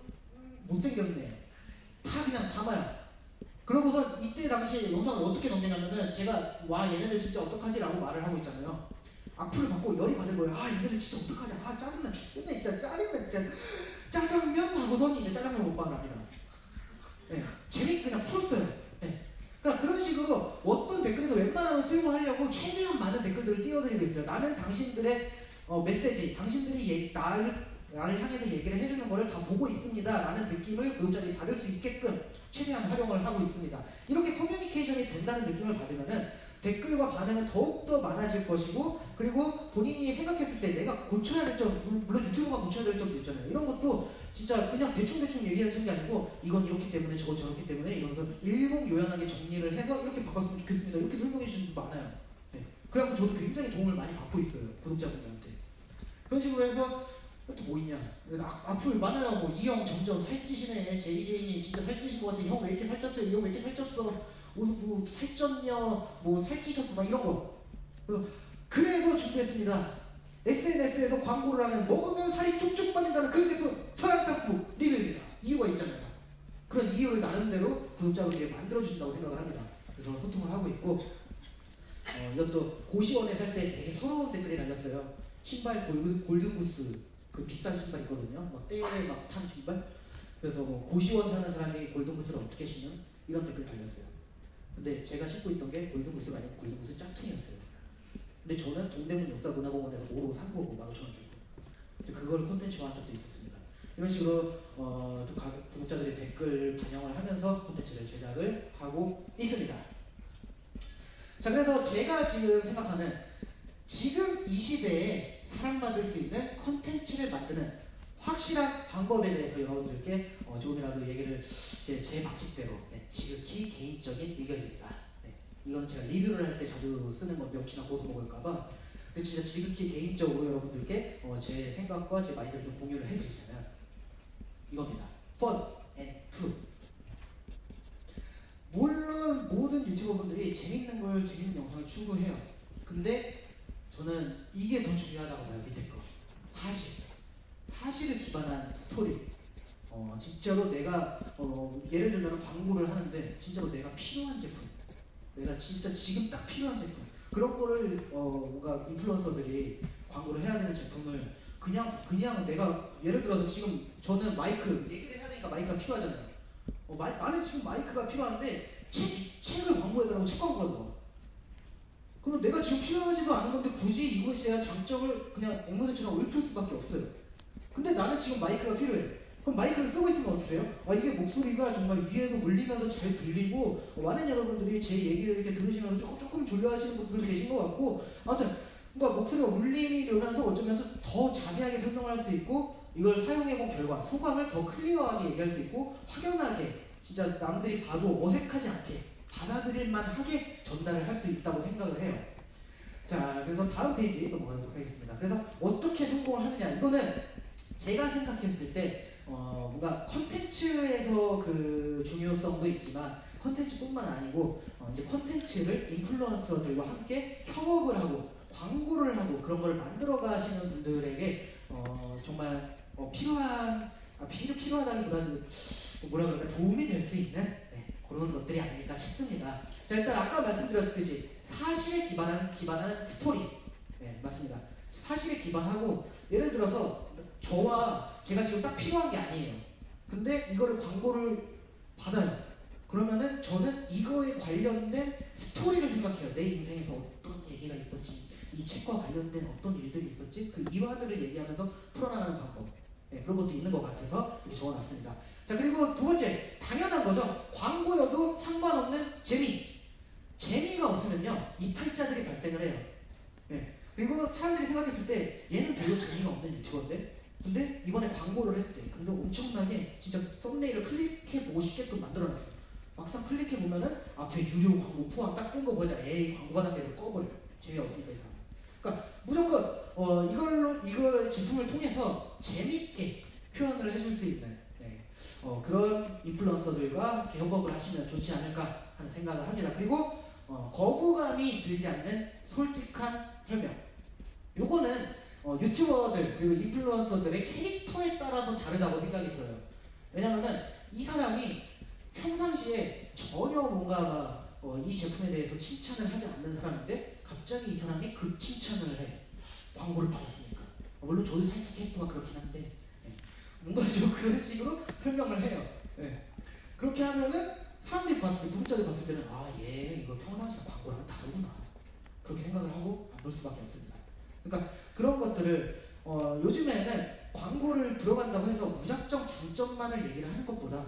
못생겼네 다 그냥 담아요. 그러고서 이때 당시에 영상을 어떻게 넘기냐면은 제가 와 얘네들 진짜 어떡하지 라고 말을 하고 있잖아요. 악플을 받고 열이 받은 거예요. 얘네들 진짜 어떡하지, 짜증나 죽겠네 진짜 짜증나 진짜 짜장면 하고선 이제 짜장면 먹방을 합니다. 네, 재밌게 그냥 풀었어요. 네. 그러니까 그런 식으로 어떤 댓글에도 웬만하면 수용을 하려고 최대한 많은 댓글들을 띄워드리고 있어요. 나는 당신들의 메시지, 당신들이 나를 향해서 얘기를 해주는 거를 다 보고 있습니다 라는 느낌을 구독자들이 받을 수 있게끔 최대한 활용을 하고 있습니다. 이렇게 커뮤니케이션이 된다는 느낌을 받으면은 댓글과 반응은 더욱더 많아질 것이고, 그리고 본인이 생각했을 때 내가 고쳐야 될 점, 물론 유튜브가 고쳐야 될 점도 있잖아요. 이런 것도 진짜 그냥 대충대충 얘기하는 게 아니고 이건 이렇기 때문에 저건 저렇기 때문에 이러면서 일목요연하게 정리를 해서 이렇게 바꿨으면 좋겠습니다 이렇게 설명해 주시는 분 많아요. 네. 그래갖고 저도 굉장히 도움을 많이 받고 있어요, 구독자분들한테. 그런 식으로 해서 또 뭐 있냐, 악플 많아요. 뭐 이 형 점점 살찌시네, JJ님 진짜 살찌신 것 같아, 형 왜 이렇게 살쪘어요, 이 형 왜 이렇게 살쪘어, 뭐 살쪘냐, 뭐 살찌셨어, 막 이런 거. 그래서 준비했습니다. SNS에서 광고를 하면 먹으면 살이 쭉쭉 빠진다는 그 제품 서양탁구 리뷰입니다. 이유가 있잖아요. 그런 이유를 나름대로 구독자분들이 만들어주신다고 생각을 합니다. 그래서 소통을 하고 있고, 이것도 고시원에 살 때 되게 서러운 댓글이 달렸어요. 신발 골든구스 그 비싼 신발 있거든요. 막 때에 막 탄 신발. 그래서 뭐 고시원 사는 사람이 골든구스를 어떻게 신는 이런 댓글 달렸어요. 근데 제가 신고 있던 게 골든구스가 아니고 골든구스 짝퉁이었어요. 근데 저는 동대문 역사문화공원에서 5로 산 거고 15,000원 주고. 그걸 콘텐츠화 한 적도 있었습니다. 이런 식으로 또 구독자들의 댓글 반영을 하면서 콘텐츠를 제작을 하고 있습니다. 자, 그래서 제가 지금 생각하는 지금 이 시대에 사랑받을 수 있는 콘텐츠를 만드는 확실한 방법에 대해서 여러분들께 조금이라도 얘기를 제 방식대로 지극히 개인적인 의견입니다. 이건 제가 리뷰를 할 때 자주 쓰는 건데 혹시나 고소 먹을까봐 진짜 지극히 개인적으로 여러분들께 제 생각과 제 마인드를 좀 공유를 해드리자면 이겁니다. Fun and True. 물론 모든 유튜버분들이 재밌는 영상을 추구해요. 근데 저는 이게 더 중요하다고 봐요. 밑에 거 사실을 기반한 스토리. 진짜로 내가 예를 들면 광고를 하는데 진짜로 내가 필요한 제품, 내가 진짜 지금 딱 필요한 제품, 그런 거를 뭔가 인플루언서들이 광고를 해야 되는 제품을 그냥 내가 예를 들어서 지금 저는 마이크 얘기를 해야 되니까 마이크가 필요하잖아요. 나는 지금 마이크가 필요한데 책을 광고해달라고 책 광고가 나와. 그럼 내가 지금 필요하지도 않은 건데 굳이 이것에 대한 장점을 그냥 앵무새처럼 읊을 수밖에 없어요. 근데 나는 지금 마이크가 필요해. 그럼 마이크를 쓰고 있으면 어떻게 해요? 이게 목소리가 정말 위에서 울리면서 잘 들리고, 많은 여러분들이 제 얘기를 이렇게 들으시면서 조금 졸려하시는 분들 계신 것 같고, 아무튼 뭔가 목소리가 울림이 되면서 어쩌면서 더 자세하게 설명을 할 수 있고, 이걸 사용해본 결과 소감을 더 클리어하게 얘기할 수 있고, 확연하게 진짜 남들이 봐도 어색하지 않게 받아들일만 하게 전달을 할 수 있다고 생각을 해요. 자, 그래서 다음 페이지 넘어가도록 하겠습니다. 그래서 어떻게 성공을 하느냐, 이거는 제가 생각했을 때 뭔가 컨텐츠에서 그 중요성도 있지만 컨텐츠뿐만 아니고 이제 컨텐츠를 인플루언서들과 함께 협업을 하고 광고를 하고 그런 거를 만들어 가시는 분들에게 정말 필요하다기보다는 뭐라 그럴까, 도움이 될 수 있는 그런 것들이 아닐까 싶습니다. 자, 일단 아까 말씀드렸듯이 사실에 기반한 스토리. 네, 맞습니다. 사실에 기반하고, 예를 들어서 저와 제가 지금 딱 필요한 게 아니에요. 근데 이거를 광고를 받아요. 그러면은 저는 이거에 관련된 스토리를 생각해요. 내 인생에서 어떤 얘기가 있었지, 이 책과 관련된 어떤 일들이 있었지, 그 일화들을 얘기하면서 풀어나가는 방법. 그런 것도 있는 것 같아서 이렇게 적어놨습니다. 자, 그리고 두 번째, 당연한 거죠. 광고여도 상관없는 재미가 없으면요 이탈자들이 발생을 해요. 그리고 사람들이 엄청나게 진짜 썸네일을 클릭해 보고 싶게끔 만들어놨어요. 막상 클릭해 보면은 앞에 유료 광고 포함 딱 뜬 거 보자. 에이 광고 받았네 꺼버려. 재미없으니까 이 사람. 그러니까 무조건 이걸 제품을 통해서 재밌게 표현을 해줄 수 있는 그런 인플루언서들과 이렇게 협업을 하시면 좋지 않을까 하는 생각을 합니다. 그리고 거부감이 들지 않는 솔직한 설명. 요거는 유튜버들 그리고 인플루언서들의 캐릭터에 따라서 다르다고 생각이 들어요. 왜냐면은 이 사람이 평상시에 전혀 뭔가 이 제품에 대해서 칭찬을 하지 않는 사람인데 갑자기 이 사람이 그 칭찬을 해. 광고를 받았으니까. 물론 저도 살짝 캐릭터가 그렇긴 한데 뭔가 좀 그런 식으로 설명을 해요. 그렇게 하면은 사람들이 봤을 때, 구독자들이 봤을 때는 얘 이거 평상시에 광고랑은 다르구나. 그렇게 생각을 하고 안 볼 수밖에 없습니다. 그러니까 그런 것들을 요즘에는 광고를 들어간다고 해서 무작정 장점만을 얘기를 하는 것보다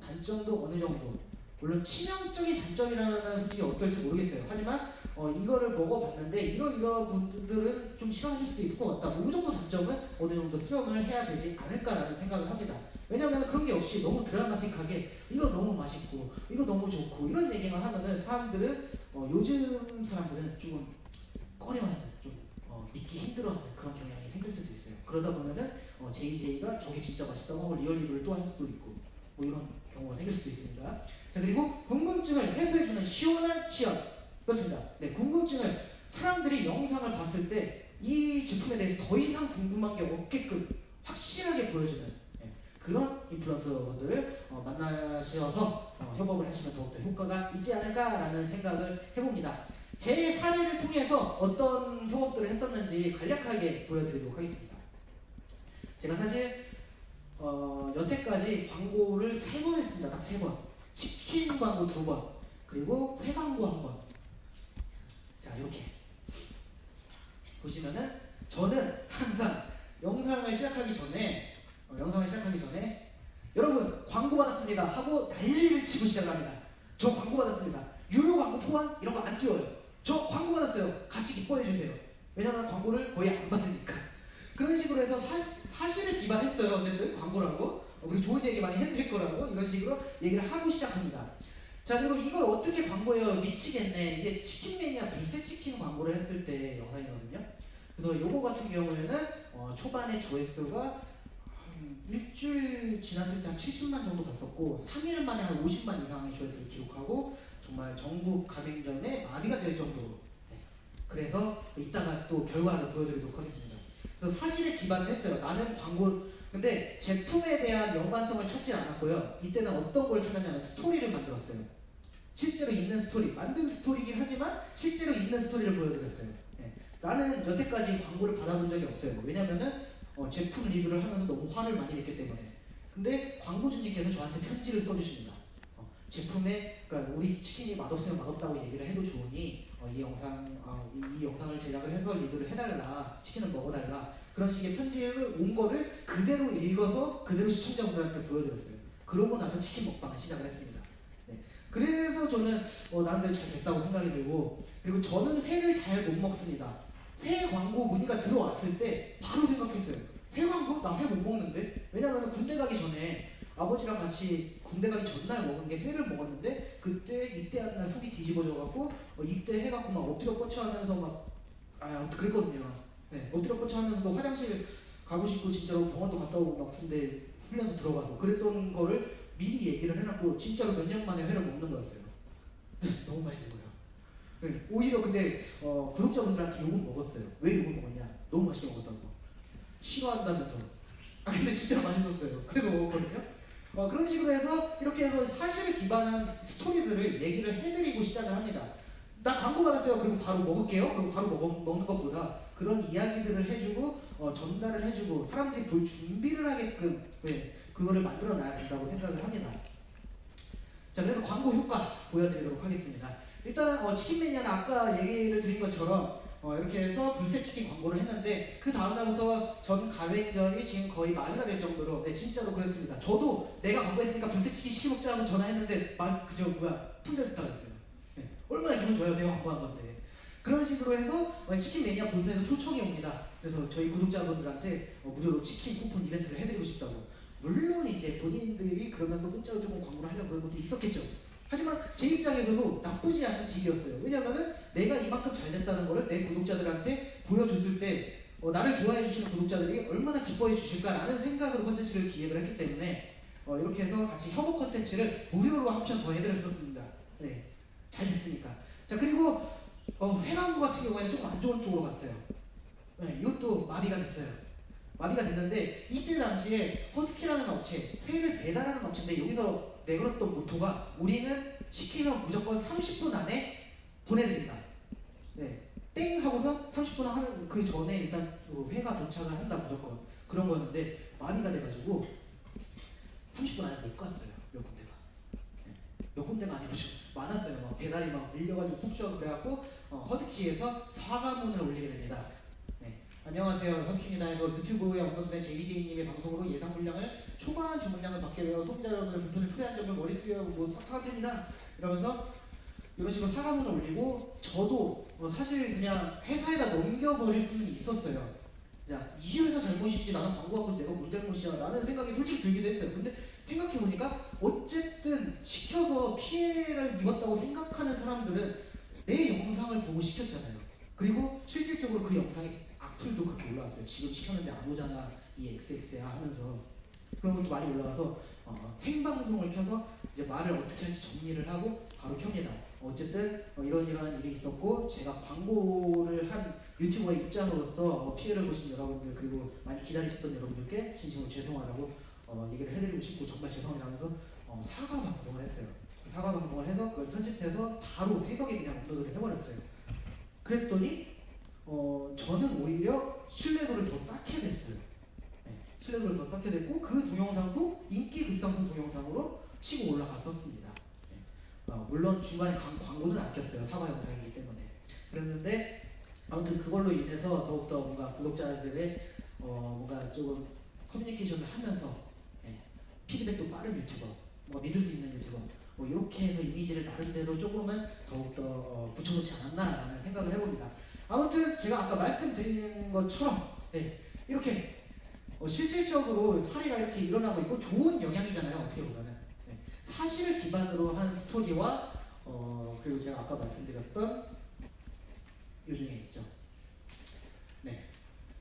단점도 어느 정도, 물론 치명적인 단점이라면 솔직히 어떨지 모르겠어요. 하지만 이거를 먹어봤는데 이런 분들은 좀 싫어하실 수도 있을 것 같다. 이 정도 단점은 어느 정도 수용을 해야 되지 않을까라는 생각을 합니다. 왜냐면 그런 게 없이 너무 드라마틱하게 이거 너무 맛있고 이거 너무 좋고 이런 얘기만 하면은 사람들은 요즘 사람들은 조금 꺼려하는, 좀 믿기 힘들어하는 그런 경향이 생길 수도 있어요. 그러다 보면은 JJ가 저게 진짜 맛있다고 리얼 리뷰를 또 할 수도 있고 뭐 이런 경우가 생길 수도 있습니다. 자, 그리고 궁금증을 해소해주는 시원한 시연. 그렇습니다. 네, 궁금증을 사람들이 영상을 봤을 때 이 제품에 대해서 더 이상 궁금한 게 없게끔 확실하게 보여주는 그런 인플루언서들을 만나셔서 협업을 하시면 더욱더 효과가 있지 않을까라는 생각을 해봅니다. 제 사례를 통해서 어떤 협업들을 했었는지 간략하게 보여드리도록 하겠습니다. 제가 사실 여태까지 광고를 3번 했습니다. 딱 3번. 치킨 광고 2번, 그리고 회 광고 1번. 자, 이렇게 보시면은 저는 항상 영상을 시작하기 전에 여러분 광고 받았습니다 하고 난리를 치고 시작을 합니다. 저 광고 받았습니다. 유료 광고 포함 이런 거 안 띄워요. 저 광고 받았어요. 같이 기뻐해 주세요. 왜냐면 광고를 거의 안 받으니까. 그런 식으로 해서 사실을 기반했어요. 어쨌든 광고라고 우리 좋은 얘기 많이 해드릴 거라고 이런 식으로 얘기를 하고 시작합니다. 자, 그리고 이걸 어떻게 광고에 미치겠네. 이게 치킨매니아 불새치킨 광고를 했을 때 영상이거든요. 그래서 요거 같은 경우에는 초반에 조회수가 일주일 지났을 때 한 70만 정도 갔었고 3일 만에 한 50만 이상의 조회수를 기록하고 정말 전국 가맹점에 마비가 될 정도로. 그래서 이따가 또 결과를 보여드리도록 하겠습니다. 그래서 사실에 기반을 했어요. 나는 근데 제품에 대한 연관성을 찾지 않았고요. 이때는 어떤 걸 찾았냐면 스토리를 만들었어요. 실제로 있는 스토리, 만든 스토리긴 하지만 실제로 있는 스토리를 보여드렸어요. 나는 여태까지 광고를 받아본 적이 없어요. 왜냐면은 제품 리뷰를 하면서 너무 화를 많이 냈기 때문에. 근데 광고주님께서 저한테 편지를 써주십니다. 제품에, 그러니까 우리 치킨이 맛없으면 맛없다고 얘기를 해도 좋으니 이 영상을 제작을 해서 리뷰를 해달라, 치킨을 먹어달라, 그런 식의 편지를 온 거를 그대로 읽어서 그대로 시청자분들한테 보여드렸어요. 그러고 나서 치킨 먹방을 시작을 했습니다. 그래서 저는 나름대로 잘 됐다고 생각이 들고, 그리고 저는 회를 잘 못 먹습니다. 회 광고 문의가 들어왔을 때 바로 생각했어요. 회 광고? 나 회 못 먹는데? 왜냐면 군대 가기 전에 아버지랑 같이 군대 가기 전날 먹은 게 회를 먹었는데 그때 입대하는 날 속이 뒤집어져갖고 입대 해갖고 막 엎드려 뻗쳐 하면서 막 그랬거든요. 엎드려 뻗쳐 하면서도 화장실 가고 싶고 진짜로 병원도 갔다 오고 막 군대 훈련소 들어가서 그랬던 거를 미리 얘기를 해놨고 진짜로 몇 년 만에 회를 먹는 거였어요. 너무 맛있는 거예요. 오히려 근데 구독자분들한테 욕은 먹었어요. 왜 욕을 먹었냐? 너무 맛있게 먹었다고. 싫어한다면서. 근데 진짜 맛있었어요. 그래서 먹었거든요. 그런 식으로 해서 이렇게 해서 사실을 기반한 스토리들을 얘기를 해드리고 시작을 합니다. 나 광고 받았어요. 그리고 바로 먹을게요. 그리고 바로 먹는 것보다 그런 이야기들을 해주고 전달을 해주고 사람들이 볼 준비를 하게끔 그거를 만들어 놔야 된다고 생각을 합니다. 자, 그래서 광고 효과 보여드리도록 하겠습니다. 일단 치킨매니아는 아까 얘기를 드린 것처럼 이렇게 해서 불새치킨 광고를 했는데 그 다음날부터 전 가맹점이 지금 거의 마비가 될 정도로 진짜로 그랬습니다. 저도 내가 광고했으니까 불새치킨 시켜먹자 하고 전화했는데 품절됐다고 했어요. 얼마나 기분 좋아요. 내가 광고한 건데. 그런 식으로 해서 치킨매니아 본사에서 초청이 옵니다. 그래서 저희 구독자분들한테 무료로 치킨 쿠폰 이벤트를 해드리고 싶다고. 물론 이제 본인들이 그러면서 공짜로 조금 광고를 하려고 그런 것도 있었겠죠. 하지만 제 입장에서도 나쁘지 않은 딜이었어요. 왜냐하면 내가 이만큼 잘 됐다는 거를 내 구독자들한테 보여줬을 때 나를 좋아해 주시는 구독자들이 얼마나 기뻐해 주실까라는 생각으로 컨텐츠를 기획을 했기 때문에 이렇게 해서 같이 협업 컨텐츠를 무료로 한 편 더 해드렸었습니다. 네, 잘 됐으니까. 자, 그리고 회남부 같은 경우에는 좀 안 좋은 쪽으로 갔어요. 네, 이것도 마비가 됐어요. 마비가 됐는데 이때 당시에 허스키라는 업체, 회를 배달하는 업체인데 여기서 내걸었던 모토가 우리는 시키면 무조건 30분 안에 보내드린다. 네, 땡 하고서 30분 하는 그 전에 일단 회가 도착을 한다 무조건 그런 거였는데 마비가 돼가지고 30분 안에 못 갔어요. 몇 군데가. 네, 몇 군데가 아니고 좀 많았어요. 막 배달이 막 밀려가지고 폭주하고 그래갖고 허스키에서 사과문을 올리게 됩니다. 네, 안녕하세요, 허스키입니다 해서 유튜브에 업로드된 JJ님의 방송으로 예상 분량을 초과한 주문량을 받게 되어 소비자 여러분들 불편을 초래한 점을 머리 숙여 사과드립니다 이러면서 이런 식으로 사과문을 올리고 저도 사실 그냥 회사에다 넘겨버릴 수는 있었어요. 야, 이 회사 잘못이지 나는 광고하고 내가 뭘 잘못이야 라는 생각이 솔직히 들기도 했어요. 근데 생각해보니까 어쨌든 시켜서 피해를 입었다고 생각하는 사람들은 내 영상을 보고 시켰잖아요. 그리고 실질적으로 그 영상에 악플도 그렇게 올라왔어요. 지금 시켰는데 안 오잖아 이 XX야 하면서 그런 것도 많이 올라와서 생방송을 켜서 이제 말을 어떻게 할지 정리를 하고 바로 켭니다. 어쨌든 이런 일이 있었고 제가 광고를 한 유튜버의 입장으로서 피해를 보신 여러분들 그리고 많이 기다리셨던 여러분들께 진심으로 죄송하다고 얘기를 해드리고 싶고 정말 죄송하게 하면서 사과 방송을 했어요. 사과 방송을 해서 그걸 편집해서 바로 새벽에 그냥 업로드를 해버렸어요. 그랬더니 저는 오히려 신뢰도를 더 쌓게 됐어요. 네, 신뢰도를 더 쌓게 됐고 그 동영상도 인기 급상승 동영상으로 치고 올라갔었습니다. 네, 물론 중간에 광고는 안 꼈어요. 사과 영상이기 때문에. 그랬는데 아무튼 그걸로 인해서 더욱더 뭔가 구독자들의 뭔가 조금 커뮤니케이션을 하면서 피드백도 빠른 유튜버, 믿을 수 있는 유튜버 이렇게 해서 이미지를 나름대로 조금은 더욱더 붙여놓지 않았나라는 생각을 해봅니다. 아무튼 제가 아까 말씀드린 것처럼 이렇게 실질적으로 사례가 이렇게 일어나고 있고 좋은 영향이잖아요. 어떻게 보면은 사실을 기반으로 한 스토리와 그리고 제가 아까 말씀드렸던 요 중에 있죠.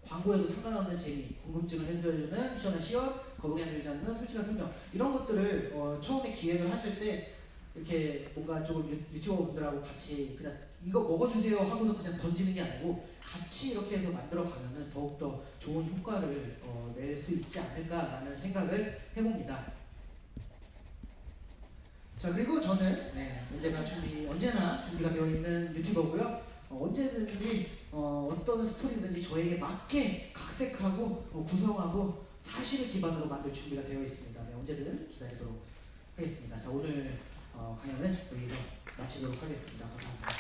광고에도 상관없는 재미, 궁금증을 해소해주는 시원한 시연, 거북이 안 들지 않는 솔직한 설명 이런 것들을 처음에 기획을 하실 때 이렇게 뭔가 조금 유튜버 분들하고 같이 그냥 이거 먹어주세요 하고서 그냥 던지는 게 아니고 같이 이렇게 해서 만들어 가면은 더욱더 좋은 효과를 낼 수 있지 않을까라는 생각을 해봅니다. 자, 그리고 저는 언제나 준비가 되어 있는 유튜버고요. 언제든지 어떤 스토리든지 저에게 맞게 각색하고 구성하고 사실을 기반으로 만들 준비가 되어 있습니다. 네, 언제든 기다리도록 하겠습니다. 자, 오늘 강연은 여기서 마치도록 하겠습니다. 감사합니다.